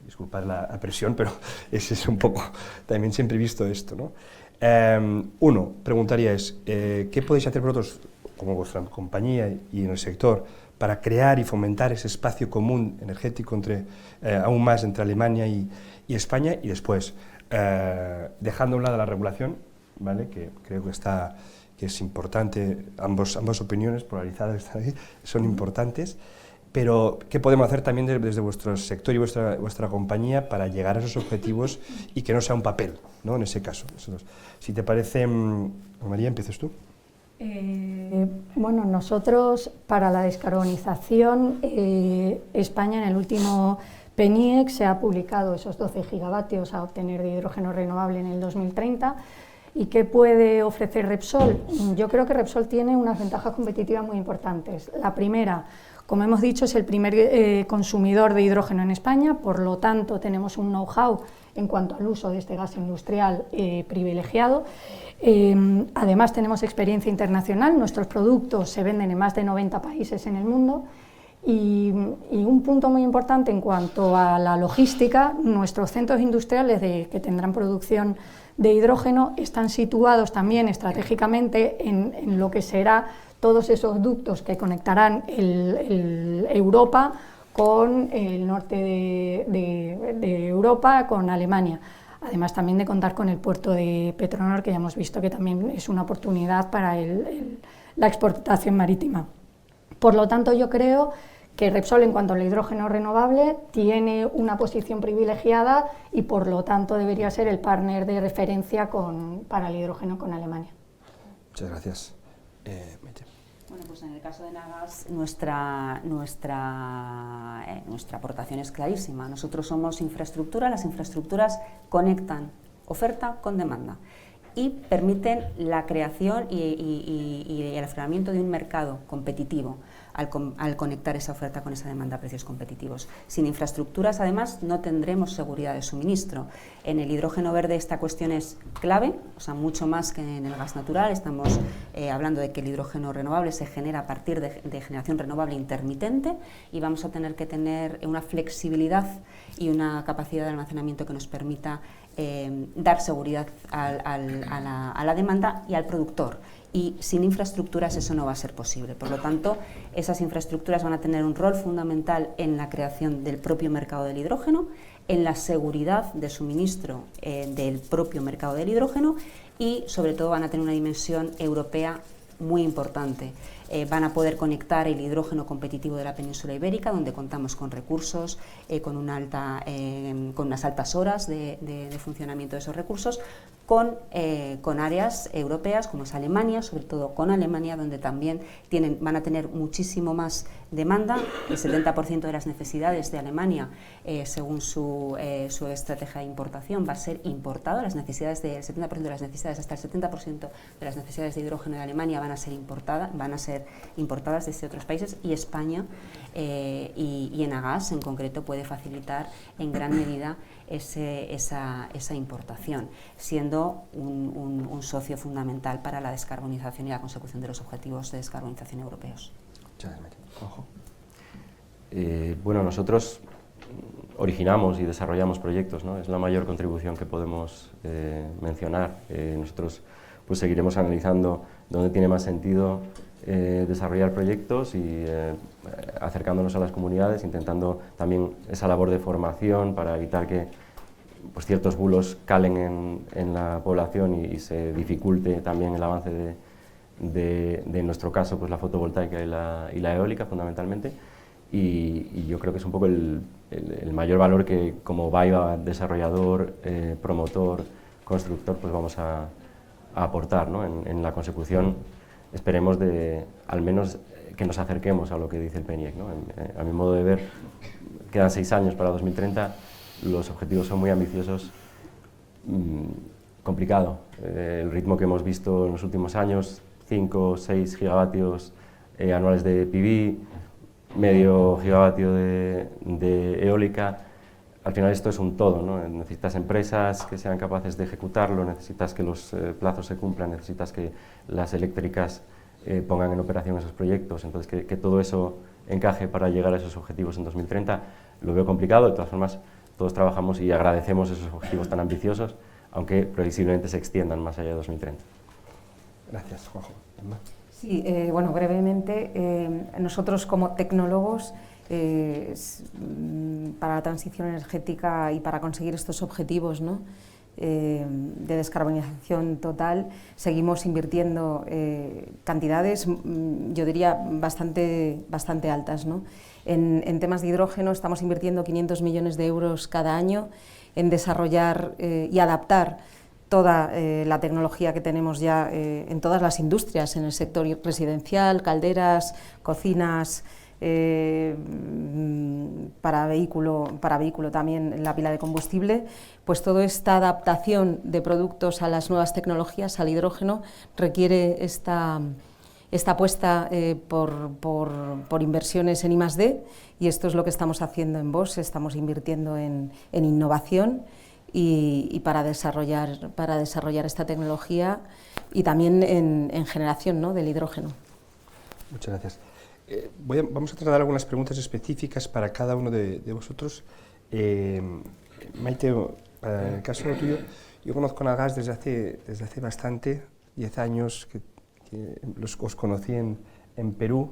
Speaker 2: Disculpad la presión, pero ese es un poco, también siempre he visto esto, ¿no? Uno, preguntaría ¿qué podéis hacer vosotros, como vuestra compañía y en el sector, para crear y fomentar ese espacio común energético aún más entre Alemania y España? Y después, dejando a un lado la regulación, ¿vale? Que creo que es importante, ambas opiniones polarizadas son importantes, pero ¿qué podemos hacer también desde vuestro sector y vuestra compañía para llegar a esos objetivos y que no sea un papel, ¿no? En ese caso. Si te parece, María, empiezas tú.
Speaker 5: Bueno, nosotros para la descarbonización, España en el último PNIEC se ha publicado esos 12 gigavatios a obtener de hidrógeno renovable en el 2030. ¿Y qué puede ofrecer Repsol? Yo creo que Repsol tiene unas ventajas competitivas muy importantes. La primera, como hemos dicho, es el primer consumidor de hidrógeno en España, por lo tanto tenemos un know-how en cuanto al uso de este gas industrial privilegiado. Además tenemos experiencia internacional, nuestros productos se venden en más de 90 países en el mundo y un punto muy importante en cuanto a la logística, nuestros centros industriales que tendrán producción de hidrógeno están situados también estratégicamente en lo que será todos esos ductos que conectarán Europa con el norte de Europa, con Alemania. Además también de contar con el puerto de Petronor, que ya hemos visto que también es una oportunidad para la exportación marítima. Por lo tanto, yo creo que Repsol, en cuanto al hidrógeno renovable, tiene una posición privilegiada y, por lo tanto, debería ser el partner de referencia para el hidrógeno con Alemania.
Speaker 2: Muchas gracias.
Speaker 6: Bueno, pues en el caso de Nagas, nuestra aportación es clarísima. Nosotros somos infraestructura, las infraestructuras conectan oferta con demanda. y permiten la creación y el afloramiento de un mercado competitivo al conectar esa oferta con esa demanda a precios competitivos. Sin infraestructuras, además, no tendremos seguridad de suministro. En el hidrógeno verde esta cuestión es clave, o sea, mucho más que en el gas natural. Estamos hablando de que el hidrógeno renovable se genera a partir de generación renovable intermitente y vamos a tener que tener una flexibilidad y una capacidad de almacenamiento que nos permita dar seguridad a la demanda y al productor. Y sin infraestructuras eso no va a ser posible. Por lo tanto, esas infraestructuras van a tener un rol fundamental en la creación del propio mercado del hidrógeno, en la seguridad de suministro del propio mercado del hidrógeno y, sobre todo, van a tener una dimensión europea muy importante. Van a poder conectar el hidrógeno competitivo de la península ibérica, donde contamos con recursos, con unas altas horas de funcionamiento de esos recursos, con áreas europeas como es Alemania, sobre todo con Alemania, donde también van a tener muchísimo más demanda. El 70% de las necesidades de Alemania, según su estrategia de importación, va a ser importado. El 70% de las necesidades, hasta el 70% de las necesidades de hidrógeno de Alemania van a ser importadas desde otros países, y España y Enagás en concreto puede facilitar en gran medida esa importación, siendo un socio fundamental para la descarbonización y la consecución de los objetivos de descarbonización europeos.
Speaker 3: Bueno, nosotros originamos y desarrollamos proyectos, ¿no? Es la mayor contribución que podemos mencionar. Nosotros pues seguiremos analizando dónde tiene más sentido desarrollar proyectos y acercándonos a las comunidades, intentando también esa labor de formación para evitar que pues, ciertos bulos calen en la población y se dificulte también el avance de en nuestro caso, pues la fotovoltaica y la eólica fundamentalmente. Y yo creo que es un poco el mayor valor que como BayWa, desarrollador, promotor, constructor, pues vamos a aportar, ¿no? En la consecución, esperemos al menos que nos acerquemos a lo que dice el PNIEC, ¿no? A mi modo de ver, quedan 6 años para 2030, los objetivos son muy ambiciosos, complicado. El ritmo que hemos visto en los últimos años, 5 o 6 gigavatios anuales de PV, medio gigavatio de eólica. Al final esto es un todo, ¿no? Necesitas empresas que sean capaces de ejecutarlo, necesitas que los plazos se cumplan, necesitas que las eléctricas pongan en operación esos proyectos, entonces que todo eso encaje para llegar a esos objetivos en 2030. Lo veo complicado, de todas formas todos trabajamos y agradecemos esos objetivos tan ambiciosos, aunque previsiblemente se extiendan más allá de 2030.
Speaker 2: Gracias, Juanjo. ¿Emma?
Speaker 4: Sí, bueno, brevemente, nosotros como tecnólogos, para la transición energética y para conseguir estos objetivos, ¿no?, de descarbonización total, seguimos invirtiendo cantidades, yo diría, bastante altas, ¿no? En temas de hidrógeno estamos invirtiendo 500 millones de euros cada año en desarrollar y adaptar toda la tecnología que tenemos ya en todas las industrias, en el sector residencial, calderas, cocinas, para vehículo también la pila de combustible. Pues toda esta adaptación de productos a las nuevas tecnologías, al hidrógeno, requiere esta apuesta por inversiones en I+D, y esto es lo que estamos haciendo en Bosch. Estamos invirtiendo en innovación y para desarrollar esta tecnología, y también en generación, ¿no?, del hidrógeno.
Speaker 2: Muchas gracias. Vamos a tratar algunas preguntas específicas para cada uno de vosotros. Maite, en el caso tuyo, yo conozco a Gas desde hace bastante, 10 años, que os conocí en Perú,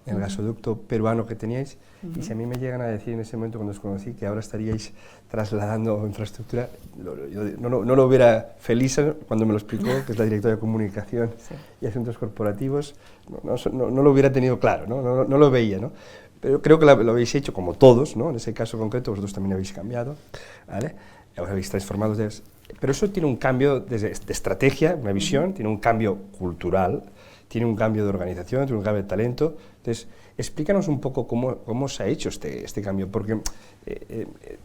Speaker 2: en el gasoducto peruano que teníais, y si a mí me llegan a decir en ese momento cuando os conocí que ahora estaríais trasladando infraestructura, yo no lo hubiera feliz cuando me lo explicó, que es la directora de Comunicación y Asuntos Corporativos, no lo hubiera tenido claro, no lo veía, ¿no? Pero creo que lo habéis hecho como todos, ¿no? En ese caso concreto vosotros también habéis cambiado, ¿vale? Os habéis transformado, pero eso tiene un cambio de estrategia, una visión, tiene un cambio cultural, tiene un cambio de organización, tiene un cambio de talento. Entonces, explícanos un poco cómo se ha hecho este cambio, porque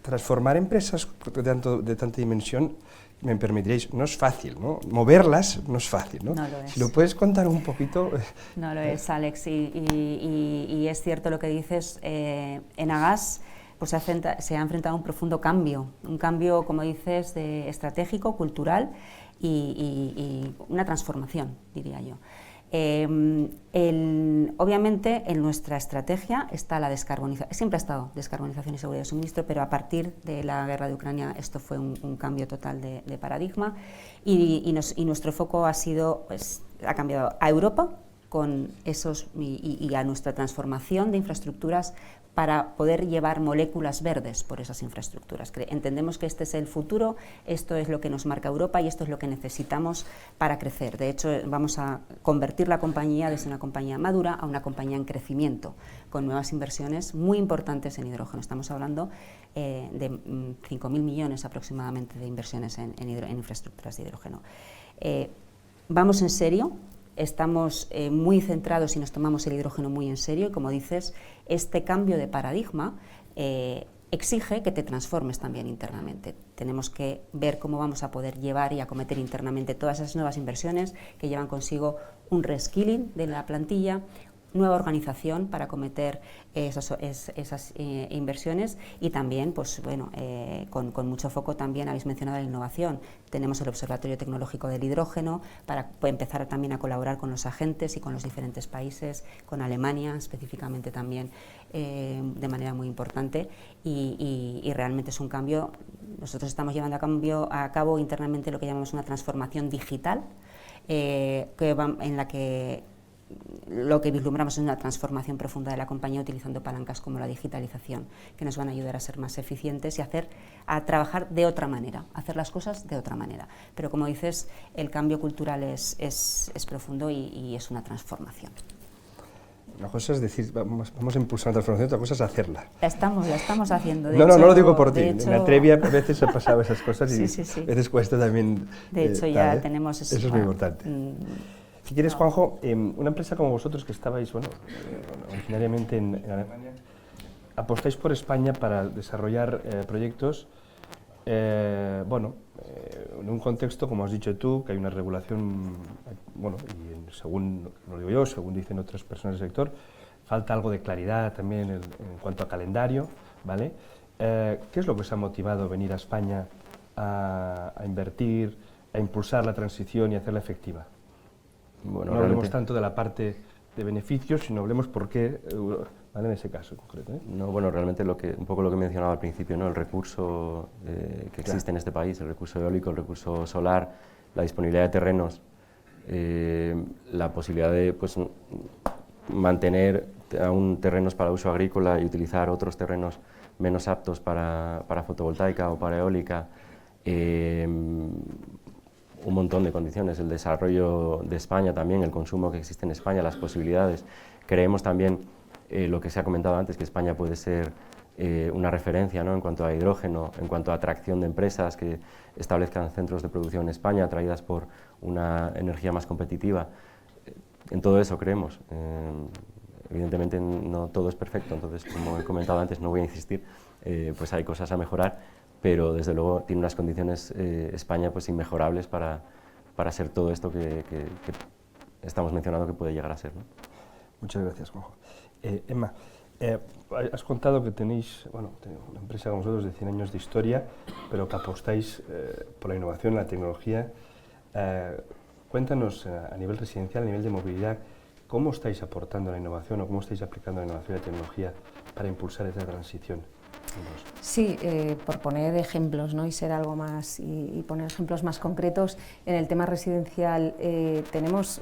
Speaker 2: transformar empresas de tanta dimensión me permitiréis, no es fácil, ¿no? Moverlas no es fácil, ¿no?
Speaker 6: No lo es.
Speaker 2: Si lo puedes contar un poquito.
Speaker 6: No lo es, Alex, y es cierto lo que dices. Enagas pues se ha enfrentado a un profundo cambio, como dices, estratégico, cultural y una transformación, diría yo. Obviamente en nuestra estrategia está la descarbonización, siempre ha estado descarbonización y seguridad de suministro, pero a partir de la guerra de Ucrania esto fue un cambio total de paradigma y nuestro foco ha cambiado a Europa con y a nuestra transformación de infraestructuras para poder llevar moléculas verdes por esas infraestructuras. Entendemos que este es el futuro, esto es lo que nos marca Europa y esto es lo que necesitamos para crecer. De hecho, vamos a convertir la compañía desde una compañía madura a una compañía en crecimiento, con nuevas inversiones muy importantes en hidrógeno. Estamos hablando de 5.000 millones aproximadamente de inversiones en infraestructuras de hidrógeno. Vamos en serio. Estamos muy centrados y nos tomamos el hidrógeno muy en serio y, como dices, este cambio de paradigma exige que te transformes también internamente. Tenemos que ver cómo vamos a poder llevar y acometer internamente todas esas nuevas inversiones que llevan consigo un reskilling de la plantilla, nueva organización para acometer esas inversiones y también, pues bueno, con mucho foco también habéis mencionado la innovación. Tenemos el Observatorio Tecnológico del Hidrógeno para empezar también a colaborar con los agentes y con los diferentes países, con Alemania específicamente también de manera muy importante y realmente es un cambio. Nosotros estamos llevando a cabo internamente lo que llamamos una transformación digital en la que lo que vislumbramos es una transformación profunda de la compañía utilizando palancas como la digitalización, que nos van a ayudar a ser más eficientes y a trabajar de otra manera, a hacer las cosas de otra manera. Pero como dices, el cambio cultural es profundo y es una transformación.
Speaker 2: Una cosa es decir, vamos a impulsar una transformación, otra cosa es hacerla.
Speaker 6: La estamos haciendo.
Speaker 2: No lo digo por ti. En la Atrevia a veces se pasaba esas cosas y
Speaker 6: sí.
Speaker 2: a veces cuesta también.
Speaker 6: De hecho, ya tenemos
Speaker 2: eso es muy importante. Si quieres, Juanjo, una empresa como vosotros que estabais, originariamente en Alemania, apostáis por España para desarrollar proyectos, en un contexto, como has dicho tú, que hay una regulación, y según, no lo digo yo, según dicen otras personas del sector, falta algo de claridad también en cuanto a calendario, ¿vale? ¿Qué es lo que os ha motivado a venir a España a invertir, a impulsar la transición y a hacerla efectiva?
Speaker 3: Bueno,
Speaker 2: no hablemos tanto de la parte de beneficios, sino hablemos por qué, ¿vale? En ese caso en concreto.
Speaker 3: No, bueno, realmente un poco lo que mencionaba al principio, ¿no? El recurso que existe en este país, el recurso eólico, el recurso solar, la disponibilidad de terrenos, la posibilidad de mantener aún terrenos para uso agrícola y utilizar otros terrenos menos aptos para fotovoltaica o para eólica. Un montón de condiciones, el desarrollo de España también, el consumo que existe en España, las posibilidades. Creemos también lo que se ha comentado antes, que España puede ser una referencia, ¿no? En cuanto a hidrógeno, en cuanto a atracción de empresas que establezcan centros de producción en España atraídas por una energía más competitiva. En todo eso creemos. Evidentemente no todo es perfecto, entonces, como he comentado antes, no voy a insistir, pues hay cosas a mejorar, pero desde luego tiene unas condiciones España pues inmejorables para ser todo esto que estamos mencionando que puede llegar a ser, ¿no?
Speaker 2: Muchas gracias, Juanjo. Emma, has contado que tenéis una empresa como vosotros de 100 años de historia, pero que apostáis por la innovación, la tecnología. Cuéntanos a nivel residencial, a nivel de movilidad, ¿cómo estáis aportando la innovación o cómo estáis aplicando la innovación y la tecnología para impulsar esa transición?
Speaker 4: Sí, por poner ejemplos, ¿no? Y ser algo más y poner ejemplos más concretos, en el tema residencial tenemos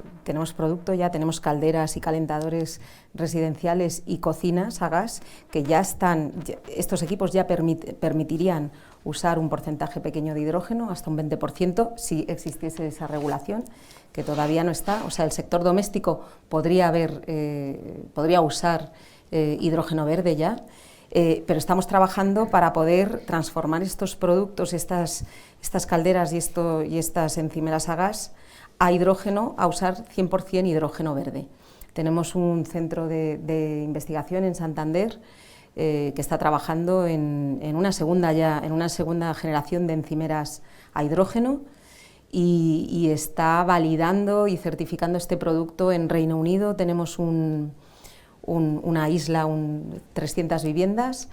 Speaker 4: producto ya, tenemos calderas y calentadores residenciales y cocinas a gas que ya están, estos equipos ya permitirían usar un porcentaje pequeño de hidrógeno, hasta un 20%, si existiese esa regulación, que todavía no está. O sea, el sector doméstico podría usar hidrógeno verde ya. Pero estamos trabajando para poder transformar estos productos, estas calderas y estas encimeras a gas, a hidrógeno, a usar 100% hidrógeno verde. Tenemos un centro de investigación en Santander que está trabajando en una segunda generación de encimeras a hidrógeno y está validando y certificando este producto en Reino Unido. Tenemos una isla, 300 viviendas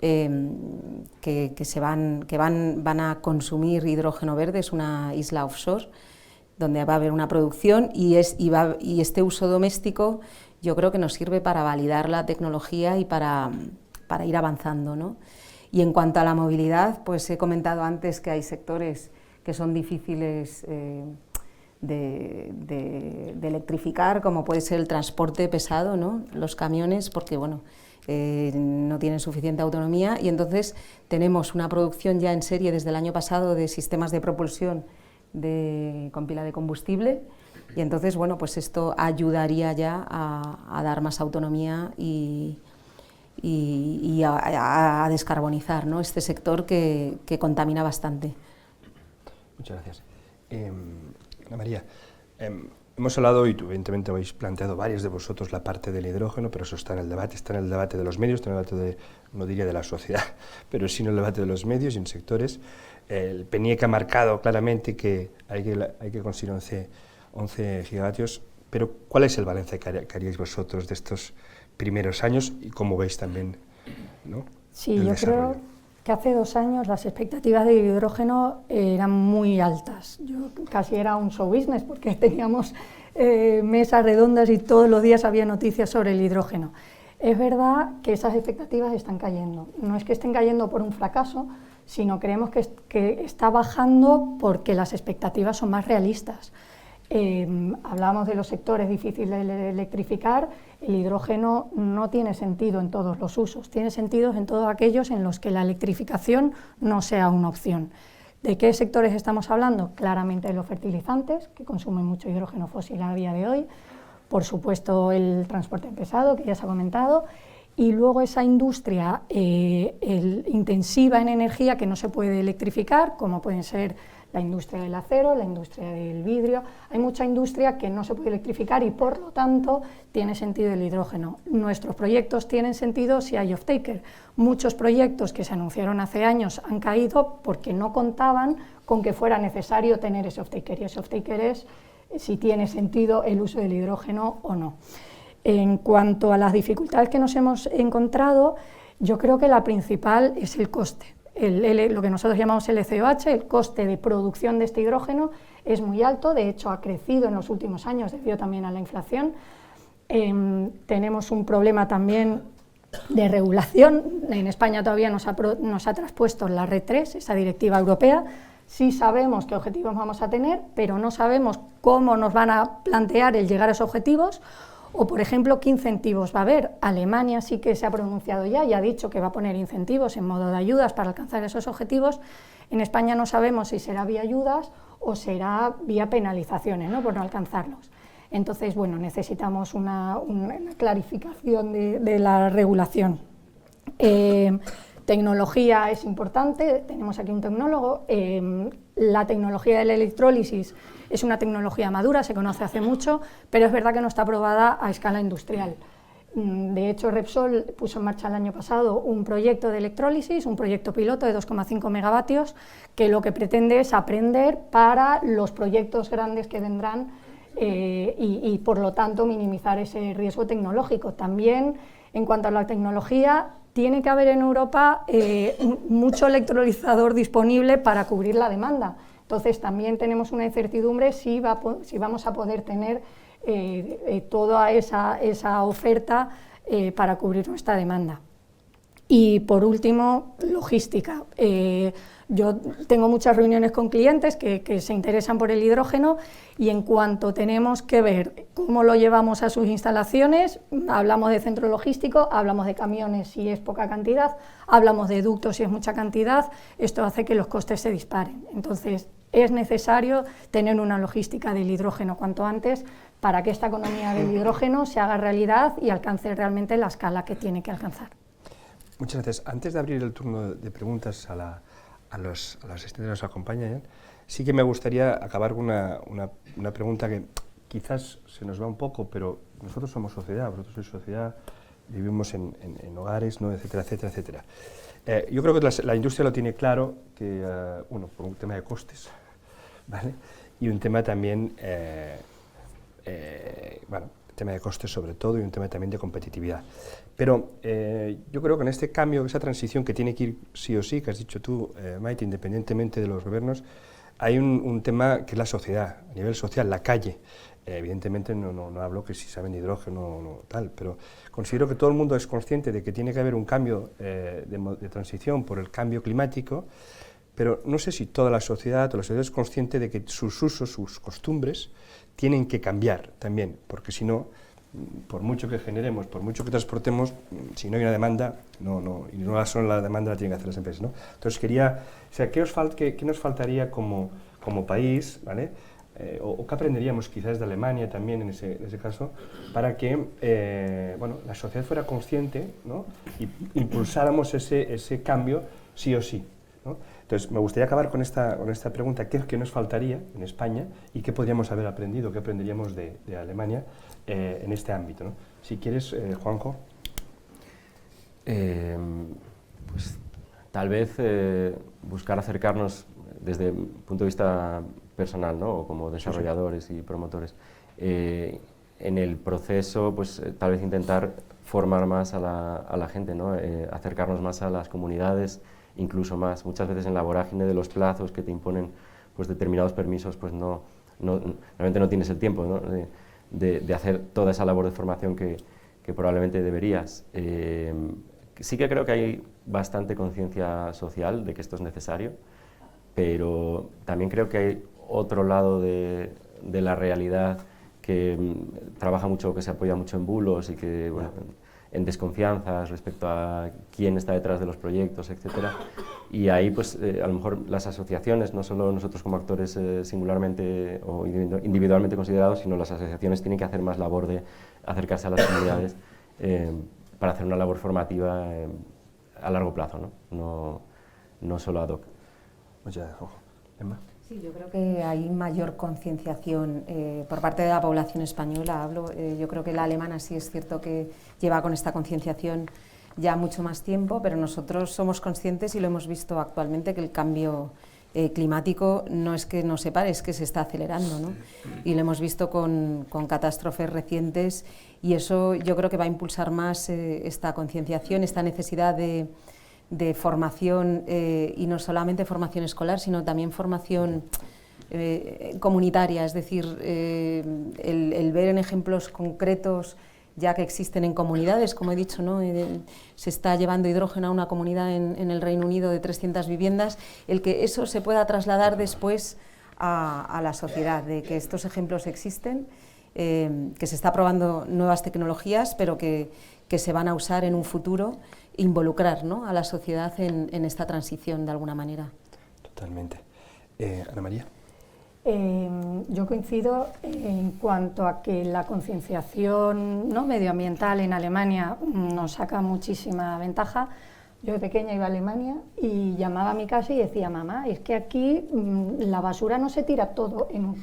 Speaker 4: que van a consumir hidrógeno verde. Es una isla offshore donde va a haber una producción y este uso doméstico yo creo que nos sirve para validar la tecnología y para ir avanzando, ¿no? Y en cuanto a la movilidad, pues he comentado antes que hay sectores que son difíciles de electrificar, como puede ser el transporte pesado, ¿no? Los camiones, porque bueno, no tienen suficiente autonomía, y entonces tenemos una producción ya en serie desde el año pasado de sistemas de propulsión con pila de combustible, y entonces bueno, pues esto ayudaría ya a dar más autonomía y a descarbonizar, ¿no?, este sector que contamina bastante.
Speaker 2: Muchas gracias. Ana María, hemos hablado y evidentemente habéis planteado varios de vosotros la parte del hidrógeno, pero eso está en el debate de los medios, está en el debate no diría de la sociedad, pero sí en el debate de los medios y en sectores. El PNIEC ha marcado claramente que hay que conseguir 11 gigavatios, pero ¿cuál es el balance que haríais vosotros de estos primeros años y cómo veis también, ¿no?,
Speaker 5: Sí,
Speaker 2: el
Speaker 5: yo
Speaker 2: desarrollo?
Speaker 5: creo que hace 2 años las expectativas del hidrógeno eran muy altas. Yo casi era un show business porque teníamos mesas redondas y todos los días había noticias sobre el hidrógeno. Es verdad que esas expectativas están cayendo. No es que estén cayendo por un fracaso, sino creemos que está bajando porque las expectativas son más realistas. Hablábamos de los sectores difíciles de electrificar. El hidrógeno no tiene sentido en todos los usos, tiene sentido en todos aquellos en los que la electrificación no sea una opción. ¿De qué sectores estamos hablando? Claramente de los fertilizantes, que consumen mucho hidrógeno fósil a día de hoy, por supuesto el transporte pesado, que ya se ha comentado, y luego esa industria intensiva en energía que no se puede electrificar, como pueden ser la industria del acero, la industria del vidrio. Hay mucha industria que no se puede electrificar y por lo tanto tiene sentido el hidrógeno. Nuestros proyectos tienen sentido si hay off-taker. Muchos proyectos que se anunciaron hace años han caído porque no contaban con que fuera necesario tener ese off-taker, y ese off-taker es si tiene sentido el uso del hidrógeno o no. En cuanto a las dificultades que nos hemos encontrado, yo creo que la principal es el coste. Lo que nosotros llamamos el LCOH, el coste de producción de este hidrógeno, es muy alto, de hecho ha crecido en los últimos años debido también a la inflación. Tenemos un problema también de regulación. En España todavía nos ha traspuesto la RED III, esa directiva europea. Sí sabemos qué objetivos vamos a tener, pero no sabemos cómo nos van a plantear el llegar a esos objetivos. O, por ejemplo, qué incentivos va a haber. Alemania sí que se ha pronunciado ya y ha dicho que va a poner incentivos en modo de ayudas para alcanzar esos objetivos. En España no sabemos si será vía ayudas o será vía penalizaciones, ¿no?, por no alcanzarlos. Entonces, bueno, necesitamos una clarificación de la regulación. Tecnología es importante, tenemos aquí un tecnólogo. La tecnología de la electrólisis es una tecnología madura, se conoce hace mucho, pero es verdad que no está aprobada a escala industrial. De hecho, Repsol puso en marcha el año pasado un proyecto de electrólisis, un proyecto piloto de 2,5 megavatios, que lo que pretende es aprender para los proyectos grandes que vendrán y por lo tanto minimizar ese riesgo tecnológico. También, en cuanto a la tecnología, tiene que haber en Europa mucho electrolizador disponible para cubrir la demanda. Entonces también tenemos una incertidumbre si vamos a poder tener toda esa oferta para cubrir nuestra demanda. Y por último, logística. Yo tengo muchas reuniones con clientes que se interesan por el hidrógeno y en cuanto tenemos que ver cómo lo llevamos a sus instalaciones, hablamos de centro logístico, hablamos de camiones si es poca cantidad, hablamos de ductos si es mucha cantidad, esto hace que los costes se disparen. Entonces, es necesario tener una logística del hidrógeno cuanto antes para que esta economía del hidrógeno se haga realidad y alcance realmente la escala que tiene que alcanzar.
Speaker 2: Muchas gracias. Antes de abrir el turno de preguntas a los asistentes que nos acompañan, sí que me gustaría acabar con una pregunta que quizás se nos va un poco, pero nosotros somos sociedad, vosotros sois sociedad, vivimos en hogares, ¿no? etcétera, etcétera, etcétera. Yo creo que la industria lo tiene claro, que, uno, por un tema de costes, ¿vale? Y un tema también, bueno, tema de costes sobre todo, y un tema también de competitividad. Pero yo creo que en este cambio, esa transición que tiene que ir sí o sí, que has dicho tú, Maite, independientemente de los gobiernos, hay un tema que es la sociedad, a nivel social, la calle. Evidentemente no hablo que si saben de hidrógeno o no, tal, pero considero que todo el mundo es consciente de que tiene que haber un cambio de transición por el cambio climático, pero no sé si toda la sociedad es consciente de que sus usos, sus costumbres, tienen que cambiar también, porque si no, por mucho que generemos, por mucho que transportemos, si no hay una demanda, y no solo la demanda la tienen que hacer las empresas, ¿no? Entonces quería, o sea, ¿qué nos faltaría como país, ¿vale? O qué aprenderíamos quizás de Alemania también en ese caso, para que bueno, la sociedad fuera consciente, ¿no? Y impulsáramos ese cambio sí o sí, ¿no? Entonces me gustaría acabar con esta pregunta: ¿qué nos faltaría en España y qué podríamos haber aprendido, qué aprenderíamos de Alemania en este ámbito, ¿no? Si quieres, Juanjo.
Speaker 3: Pues tal vez buscar acercarnos desde un punto de vista personal, ¿no? O como desarrolladores y promotores. En el proceso, pues tal vez intentar formar más a la gente, ¿no? Acercarnos más a las comunidades, incluso más. Muchas veces en la vorágine de los plazos que te imponen pues determinados permisos, pues realmente no tienes el tiempo, ¿no? de hacer toda esa labor de formación que probablemente deberías. Sí que creo que hay bastante conciencia social de que esto es necesario, pero también creo que hay otro lado de la realidad que trabaja mucho, que se apoya mucho en bulos y que, bueno, en desconfianzas respecto a quién está detrás de los proyectos, etcétera. Y ahí, pues, a lo mejor las asociaciones, no solo nosotros como actores singularmente o individualmente considerados, sino las asociaciones tienen que hacer más labor de acercarse a las comunidades para hacer una labor formativa a largo plazo, no solo ad hoc.
Speaker 2: Muchas gracias, Emma.
Speaker 4: Sí, yo creo que hay mayor concienciación por parte de la población española. Yo creo que la alemana sí es cierto que lleva con esta concienciación ya mucho más tiempo, pero nosotros somos conscientes y lo hemos visto actualmente que el cambio climático no es que no se pare, es que se está acelerando, ¿no? Y lo hemos visto con catástrofes recientes, y eso yo creo que va a impulsar más esta concienciación, esta necesidad de formación, y no solamente formación escolar, sino también formación comunitaria, es decir, el ver en ejemplos concretos ya que existen en comunidades, como he dicho, ¿no? Se está llevando hidrógeno a una comunidad en el Reino Unido de 300 viviendas, el que eso se pueda trasladar después a la sociedad, de que estos ejemplos existen, que se está probando nuevas tecnologías, pero que se van a usar en un futuro, involucrar, ¿no?, a la sociedad en esta transición de alguna manera.
Speaker 2: Totalmente. Ana María.
Speaker 5: Yo coincido en cuanto a que la concienciación, ¿no?, medioambiental en Alemania nos saca muchísima ventaja. Yo de pequeña iba a Alemania y llamaba a mi casa y decía: mamá, es que aquí la basura no se tira todo en un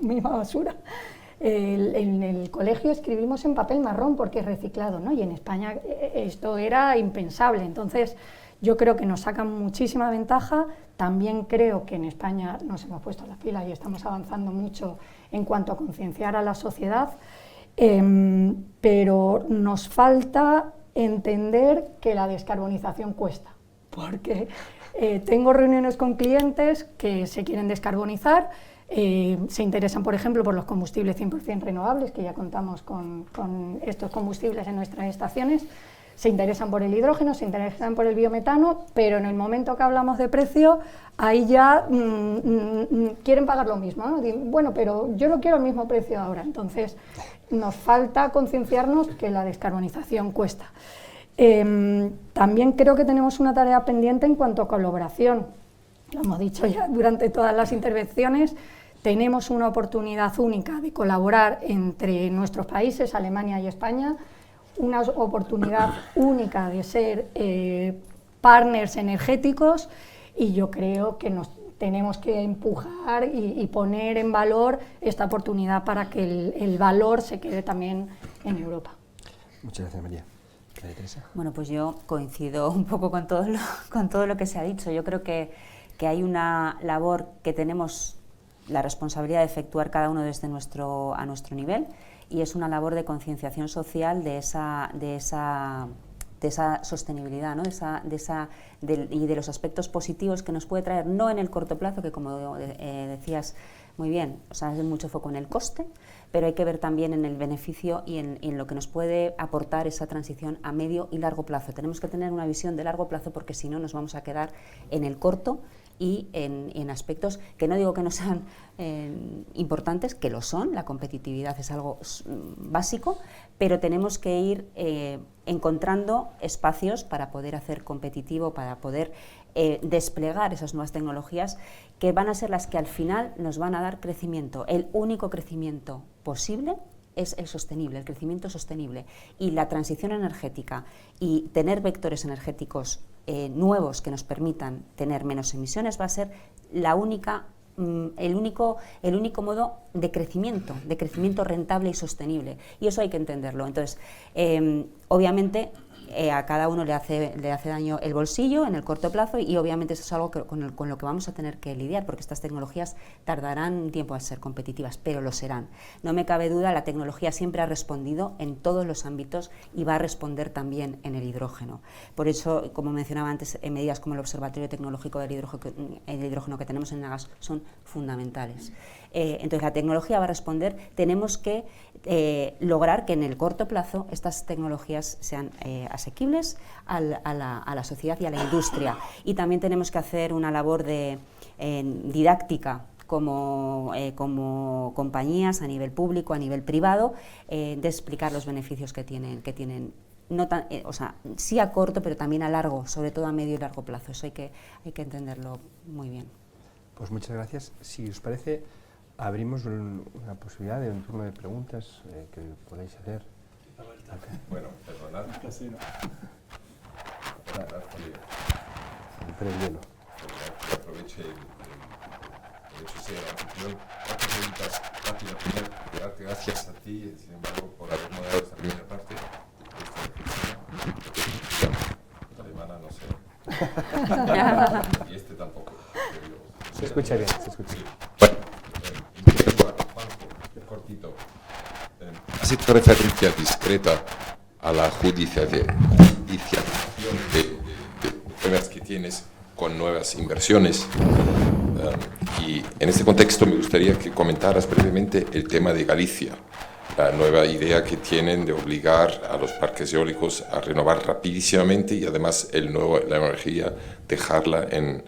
Speaker 5: misma basura. En el colegio escribimos en papel marrón porque es reciclado, ¿no? Y en España esto era impensable. Entonces, yo creo que nos sacan muchísima ventaja. También creo que en España nos hemos puesto las pilas y estamos avanzando mucho en cuanto a concienciar a la sociedad, pero nos falta entender que la descarbonización cuesta, porque tengo reuniones con clientes que se quieren descarbonizar, se interesan, por ejemplo, por los combustibles 100% renovables, que ya contamos con estos combustibles en nuestras estaciones, se interesan por el hidrógeno, se interesan por el biometano, pero en el momento que hablamos de precio, ahí ya quieren pagar lo mismo, ¿no? Bueno, pero yo no quiero el mismo precio ahora. Entonces, nos falta concienciarnos que la descarbonización cuesta. También creo que tenemos una tarea pendiente en cuanto a colaboración. Lo hemos dicho ya durante todas las intervenciones. Tenemos una oportunidad única de colaborar entre nuestros países, Alemania y España, una oportunidad única de ser partners energéticos, y yo creo que nos tenemos que empujar y poner en valor esta oportunidad para que el valor se quede también en Europa.
Speaker 2: Muchas gracias, María. María Teresa.
Speaker 6: Bueno, pues yo coincido un poco con todo lo que se ha dicho. Yo creo que hay una labor que tenemos la responsabilidad de efectuar cada uno desde a nuestro nivel, y es una labor de concienciación social de esa sostenibilidad, ¿no? Y de los aspectos positivos que nos puede traer, no en el corto plazo, que como decías muy bien, o sea, es mucho foco en el coste, pero hay que ver también en el beneficio y en lo que nos puede aportar esa transición a medio y largo plazo. Tenemos que tener una visión de largo plazo, porque si no nos vamos a quedar en el corto y en aspectos que no digo que no sean importantes, que lo son, la competitividad es algo básico, pero tenemos que ir encontrando espacios para poder hacer competitivo, para poder desplegar esas nuevas tecnologías que van a ser las que al final nos van a dar crecimiento. El único crecimiento posible es el sostenible, el crecimiento sostenible, y la transición energética y tener vectores energéticos nuevos que nos permitan tener menos emisiones va a ser el único modo de crecimiento rentable y sostenible, y eso hay que entenderlo. Entonces, obviamente, a cada uno le hace daño el bolsillo en el corto plazo, y obviamente eso es algo con lo que vamos a tener que lidiar, porque estas tecnologías tardarán un tiempo a ser competitivas, pero lo serán. No me cabe duda, la tecnología siempre ha respondido en todos los ámbitos y va a responder también en el hidrógeno. Por eso, como mencionaba antes, medidas como el Observatorio Tecnológico del Hidrógeno que tenemos en Nagas son fundamentales. Entonces, la tecnología va a responder. Tenemos que lograr que en el corto plazo estas tecnologías sean asequibles a la sociedad y a la industria, y también tenemos que hacer una labor de didáctica como compañías a nivel público, a nivel privado, de explicar los beneficios que tienen no tan, sí a corto, pero también a largo, sobre todo a medio y largo plazo. Eso hay que entenderlo muy bien.
Speaker 2: Pues muchas gracias. Si os parece, abrimos una posibilidad de un turno de preguntas que podáis hacer. Okay.
Speaker 7: Bueno, perdonad.
Speaker 2: Pero bueno.
Speaker 7: Aproveche el hecho de ser anfitrión. Cuatro preguntas rápidas. Primero, darte gracias a ti, sin embargo, por haber moderado esta primera parte. Esta alemana no sé. Y este tampoco.
Speaker 2: Se escucha bien, se escucha bien.
Speaker 7: Bueno, en primer lugar, Juanjo, cortito. Has hecho referencia discreta a la judicialización de problemas que tienes con nuevas inversiones. Y en este contexto me gustaría que comentaras brevemente el tema de Galicia, la nueva idea que tienen de obligar a los parques eólicos a renovar rapidísimamente, y además la energía dejarla en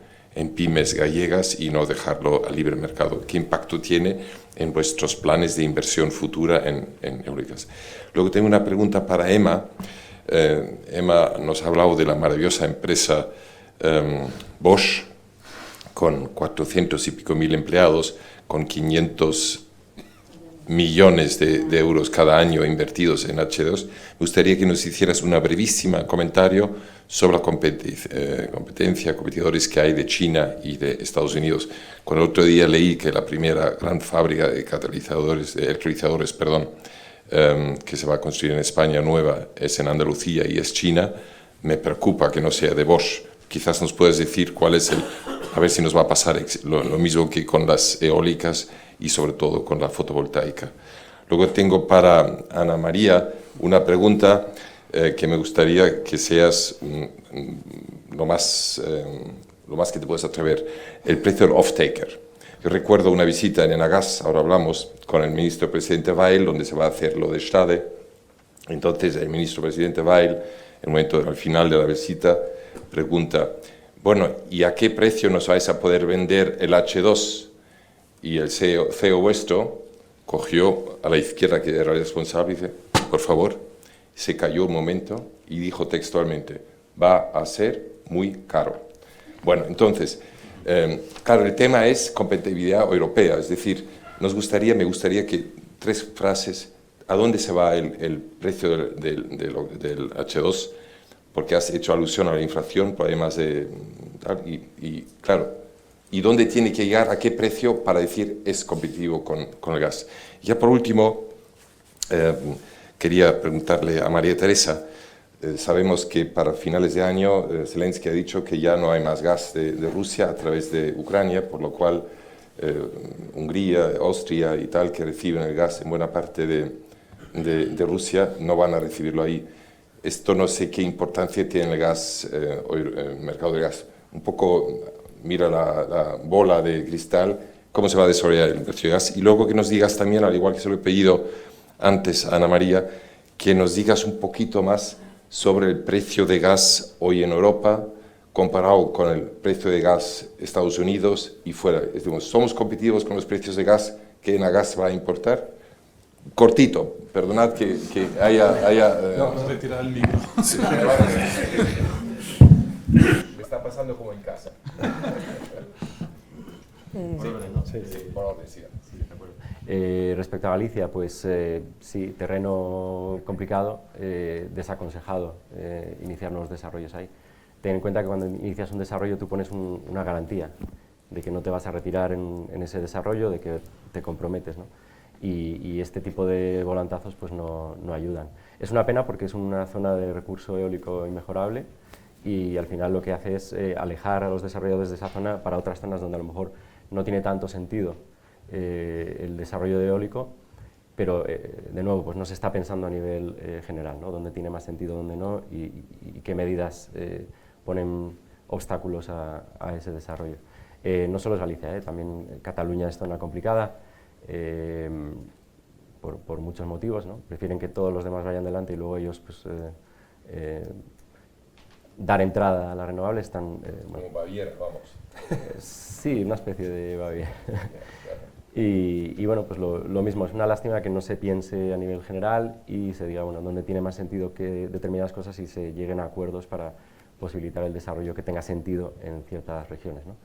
Speaker 7: pymes gallegas y no dejarlo al libre mercado. ¿Qué impacto tiene en vuestros planes de inversión futura en eólicas? Luego tengo una pregunta para Emma. Emma nos ha hablado de la maravillosa empresa Bosch, con 400 y pico mil empleados, con 500 millones de euros cada año invertidos en H2. Me gustaría que nos hicieras una brevísima comentario sobre la competidores que hay de China y de Estados Unidos. Cuando el otro día leí que la primera gran fábrica de electrolizadores, que se va a construir en España nueva es en Andalucía y es China, me preocupa que no sea de Bosch. Quizás nos puedes decir cuál es a ver si nos va a pasar lo mismo que con las eólicas y sobre todo con la fotovoltaica. Luego tengo para Ana María una pregunta que me gustaría que seas lo más que te puedas atrever. El precio del off-taker. Yo recuerdo una visita en Enagás, ahora hablamos, con el ministro presidente Weil, donde se va a hacer lo de Stade. Entonces el ministro presidente Weil, al final de la visita, pregunta, bueno, ¿y a qué precio nos vais a poder vender el H2? Y el CEO vuestro cogió a la izquierda, que era el responsable, y dice, por favor, se cayó un momento y dijo textualmente, va a ser muy caro. Bueno, entonces, claro, el tema es competitividad europea, es decir, me gustaría que 3 frases, ¿a dónde se va el precio del H2? Porque has hecho alusión a la inflación, problemas de tal, y claro, ¿y dónde tiene que llegar, a qué precio para decir es competitivo con el gas? Y ya por último, quería preguntarle a María Teresa. Sabemos que para finales de año Zelensky ha dicho que ya no hay más gas de Rusia a través de Ucrania, por lo cual Hungría, Austria y tal, que reciben el gas en buena parte de Rusia, no van a recibirlo ahí. Esto no sé qué importancia tiene el gas, el mercado de gas. Un poco mira la bola de cristal, cómo se va a desarrollar el precio de gas. Y luego que nos digas también, al igual que se lo he pedido antes a Ana María, que nos digas un poquito más sobre el precio de gas hoy en Europa comparado con el precio de gas Estados Unidos y fuera. Decimos, ¿somos competitivos con los precios de gas que Enagás va a importar? Cortito, perdonad que haya
Speaker 1: Vamos a retirar el micro.
Speaker 7: Me está pasando como en casa.
Speaker 3: Respecto a Galicia, pues sí, terreno complicado, desaconsejado iniciar nuevos desarrollos ahí. Ten en cuenta que cuando inicias un desarrollo tú pones una garantía de que no te vas a retirar en ese desarrollo, de que te comprometes, ¿no? Y este tipo de volantazos pues no ayudan. Es una pena porque es una zona de recurso eólico inmejorable y al final lo que hace es alejar a los desarrolladores de esa zona para otras zonas donde a lo mejor no tiene tanto sentido el desarrollo de eólico, pero de nuevo pues no se está pensando a nivel general, ¿no? Dónde tiene más sentido, dónde no y qué medidas ponen obstáculos a ese desarrollo. No solo es Galicia, también Cataluña es zona complicada por muchos motivos, ¿no? Prefieren que todos los demás vayan delante y luego ellos pues, dar entrada a las renovables. Están,
Speaker 7: bueno, como Baviera, vamos.
Speaker 3: Sí, una especie de Baviera. Y bueno, pues lo mismo, es una lástima que no se piense a nivel general y se diga, bueno, dónde tiene más sentido que determinadas cosas y se lleguen a acuerdos para posibilitar el desarrollo que tenga sentido en ciertas regiones, ¿no?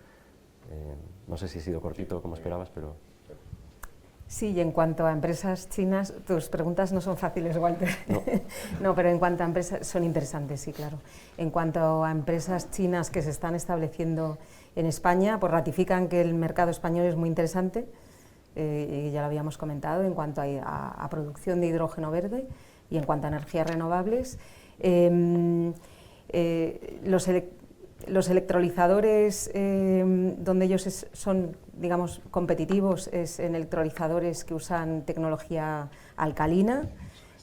Speaker 3: No sé si he sido cortito como esperabas, pero...
Speaker 4: Sí, y en cuanto a empresas chinas, tus preguntas no son fáciles, Walter.
Speaker 3: No.
Speaker 4: No, pero en cuanto a empresas, son interesantes, sí, claro. En cuanto a empresas chinas que se están estableciendo en España, pues ratifican que el mercado español es muy interesante, y ya lo habíamos comentado, en cuanto a producción de hidrógeno verde y en cuanto a energías renovables. Los electrolizadores donde ellos son, digamos, competitivos es en electrolizadores que usan tecnología alcalina.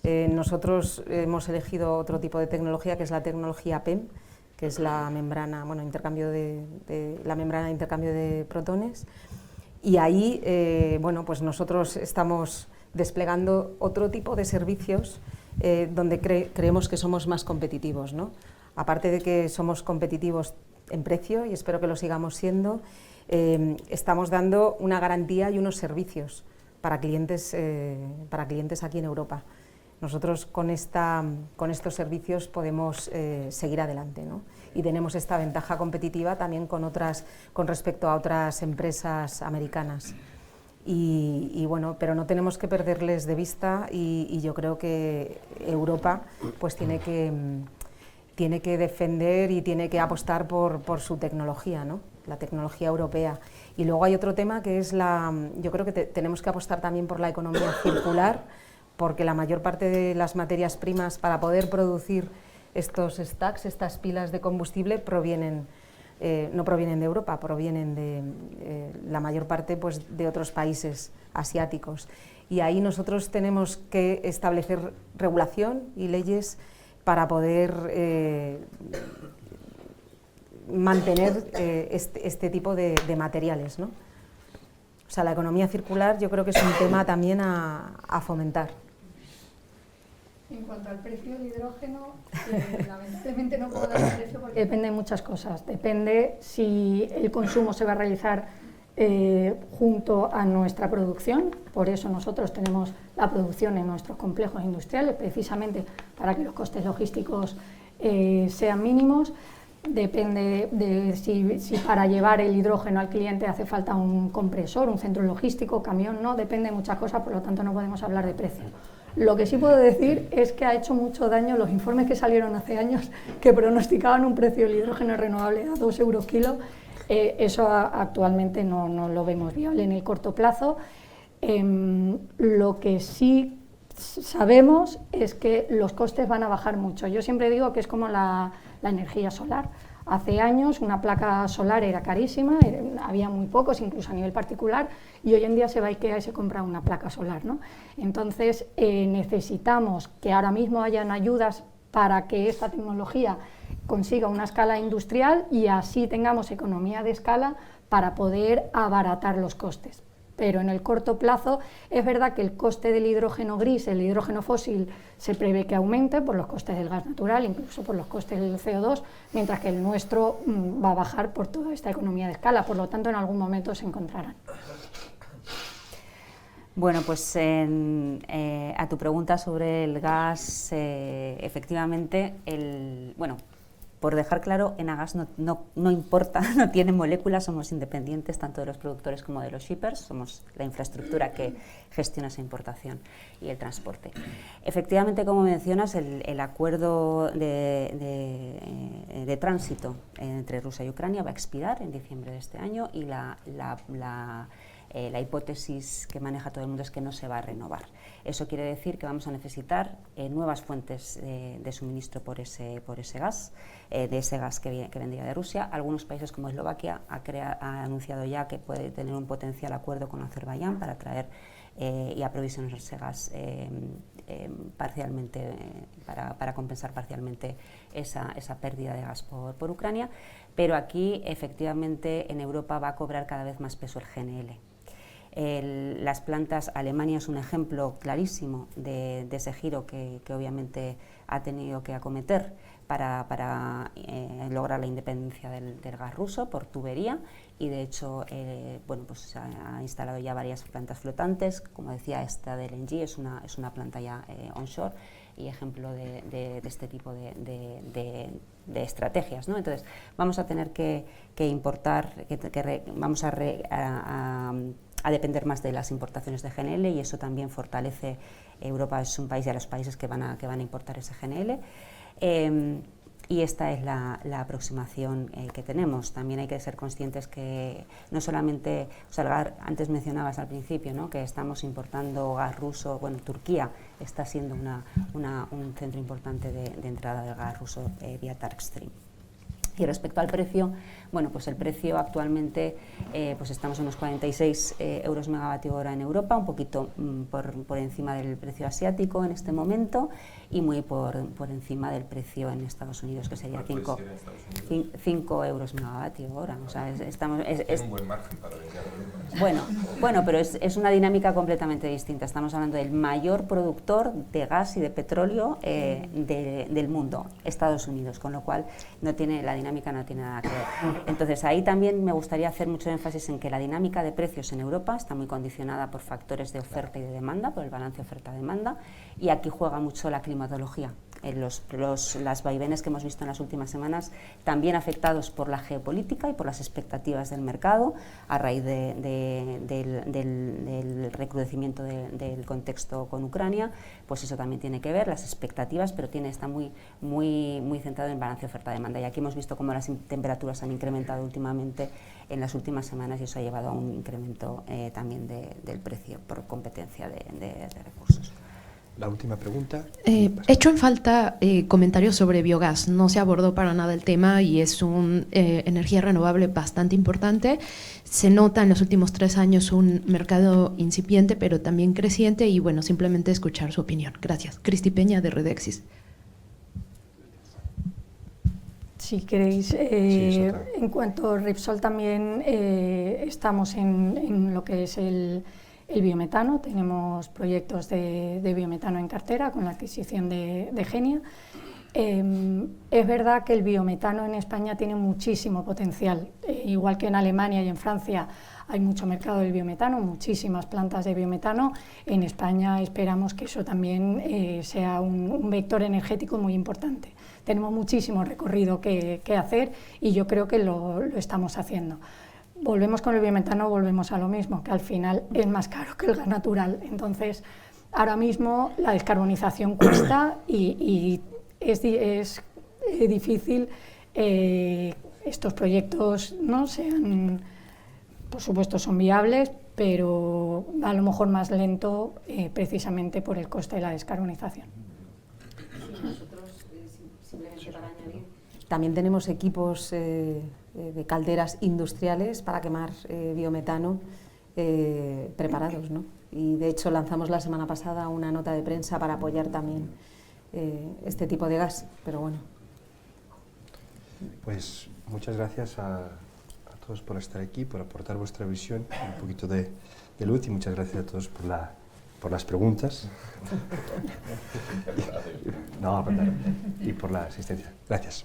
Speaker 4: Nosotros hemos elegido otro tipo de tecnología que es la tecnología PEM, que es la membrana, bueno, la membrana de intercambio de protones. Y ahí, bueno, pues nosotros estamos desplegando otro tipo de servicios donde creemos que somos más competitivos, ¿no? Aparte de que somos competitivos en precio, y espero que lo sigamos siendo, estamos dando una garantía y unos servicios para clientes aquí en Europa. Nosotros con estos servicios podemos seguir adelante, ¿no? Y tenemos esta ventaja competitiva también con respecto a otras empresas americanas. Y bueno, pero no tenemos que perderles de vista y yo creo que Europa pues tiene que defender y tiene que apostar por su tecnología, ¿no? La tecnología europea. Y luego hay otro tema que es yo creo que tenemos que apostar también por la economía circular, porque la mayor parte de las materias primas para poder producir estos stacks, estas pilas de combustible, no provienen de Europa, provienen de la mayor parte pues, de otros países asiáticos. Y ahí nosotros tenemos que establecer regulación y leyes para poder mantener este tipo de materiales, ¿no? O sea, la economía circular yo creo que es un tema también a fomentar.
Speaker 5: En cuanto al precio del hidrógeno, lamentablemente no puedo dar un precio porque depende de muchas cosas. Depende si el consumo se va a realizar junto a nuestra producción, por eso nosotros tenemos la producción en nuestros complejos industriales, precisamente para que los costes logísticos sean mínimos. Depende de si para llevar el hidrógeno al cliente hace falta un compresor, un centro logístico, camión, no, depende de muchas cosas, por lo tanto no podemos hablar de precio. Lo que sí puedo decir es que ha hecho mucho daño los informes que salieron hace años que pronosticaban un precio del hidrógeno renovable a 2 euros kilo. Eso actualmente no lo vemos viable en el corto plazo. Lo que sí sabemos es que los costes van a bajar mucho. Yo siempre digo que es como la energía solar. Hace años una placa solar era carísima, había muy pocos, incluso a nivel particular, y hoy en día se va a IKEA y se compra una placa solar, ¿no? Entonces necesitamos que ahora mismo hayan ayudas para que esta tecnología consiga una escala industrial y así tengamos economía de escala para poder abaratar los costes. Pero en el corto plazo es verdad que el coste del hidrógeno gris, el hidrógeno fósil, se prevé que aumente por los costes del gas natural, incluso por los costes del CO2, mientras que el nuestro va a bajar por toda esta economía de escala, por lo tanto en algún momento se encontrarán.
Speaker 6: Bueno, pues a tu pregunta sobre el gas, efectivamente, por dejar claro, Enagas no importa, no tiene moléculas, somos independientes tanto de los productores como de los shippers, somos la infraestructura que gestiona esa importación y el transporte. Efectivamente, como mencionas, el acuerdo de tránsito entre Rusia y Ucrania va a expirar en diciembre de este año y la hipótesis que maneja todo el mundo es que no se va a renovar. Eso quiere decir que vamos a necesitar nuevas fuentes de suministro por ese gas, de ese gas que vendría de Rusia. Algunos países como Eslovaquia ha anunciado ya que puede tener un potencial acuerdo con Azerbaiyán para traer y aprovisionar ese gas parcialmente, para compensar parcialmente esa pérdida de gas por Ucrania. Pero aquí, efectivamente, en Europa va a cobrar cada vez más peso el GNL. Las plantas, Alemania es un ejemplo clarísimo de ese giro que obviamente ha tenido que acometer para lograr la independencia del gas ruso por tubería, y de hecho pues se ha instalado ya varias plantas flotantes. Como decía, esta de LNG es una planta ya onshore y ejemplo de este tipo de estrategias, ¿no? Entonces vamos a tener que importar, vamos a depender más de las importaciones de GNL, y eso también fortalece. Europa es un país de los países que van a importar ese GNL. Y esta es la aproximación que tenemos. También hay que ser conscientes que no solamente, antes mencionabas al principio, ¿no?, que estamos importando gas ruso. Bueno, Turquía está siendo un centro importante de entrada del gas ruso vía Turkstream. Y respecto al precio, bueno, pues el precio actualmente, pues estamos en unos 46 euros megavatio hora en Europa, un poquito por encima del precio asiático en este momento, y muy por encima del precio en Estados Unidos, que sería 5 euros megavatio hora. O sea, es un buen margen para vender a Europa. Bueno, pero es una dinámica completamente distinta. Estamos hablando del mayor productor de gas y de petróleo del mundo, Estados Unidos, con lo cual la dinámica no tiene nada que ver. Entonces, ahí también me gustaría hacer mucho énfasis en que la dinámica de precios en Europa está muy condicionada por factores de oferta y de demanda, por el balance oferta-demanda, y aquí juega mucho la climatología. Las vaivenes que hemos visto en las últimas semanas, también afectados por la geopolítica y por las expectativas del mercado a raíz del recrudecimiento del contexto con Ucrania, pues eso también tiene que ver, las expectativas, pero está muy centrado en balance oferta-demanda. Y aquí hemos visto cómo las temperaturas han incrementado últimamente en las últimas semanas, y eso ha llevado a un incremento también del precio por competencia de recursos.
Speaker 2: La última pregunta.
Speaker 8: Hecho en falta comentarios sobre biogás. No se abordó para nada el tema y es una energía renovable bastante importante. Se nota en los últimos 3 años un mercado incipiente, pero también creciente, y bueno, simplemente escuchar su opinión. Gracias. Cristi Peña, de Redexis.
Speaker 5: Si queréis, en cuanto a Repsol también estamos en lo que es el biometano. Tenemos proyectos de biometano en cartera con la adquisición de Genia. Es verdad que el biometano en España tiene muchísimo potencial, igual que en Alemania y en Francia hay mucho mercado del biometano, muchísimas plantas de biometano. En España esperamos que eso también sea un vector energético muy importante. Tenemos muchísimo recorrido que hacer, y yo creo que lo estamos haciendo. Volvemos con el biometano, volvemos a lo mismo, que al final es más caro que el gas natural. Entonces, ahora mismo la descarbonización cuesta y es difícil. Estos proyectos no sean, por supuesto, son viables, pero a lo mejor más lento precisamente por el coste de la descarbonización.
Speaker 4: También tenemos equipos de calderas industriales para quemar biometano preparados, ¿no? Y de hecho lanzamos la semana pasada una nota de prensa para apoyar también este tipo de gas, pero bueno.
Speaker 2: Pues muchas gracias a todos por estar aquí, por aportar vuestra visión, un poquito de luz, y muchas gracias a todos por las preguntas. No, y por la asistencia. Gracias.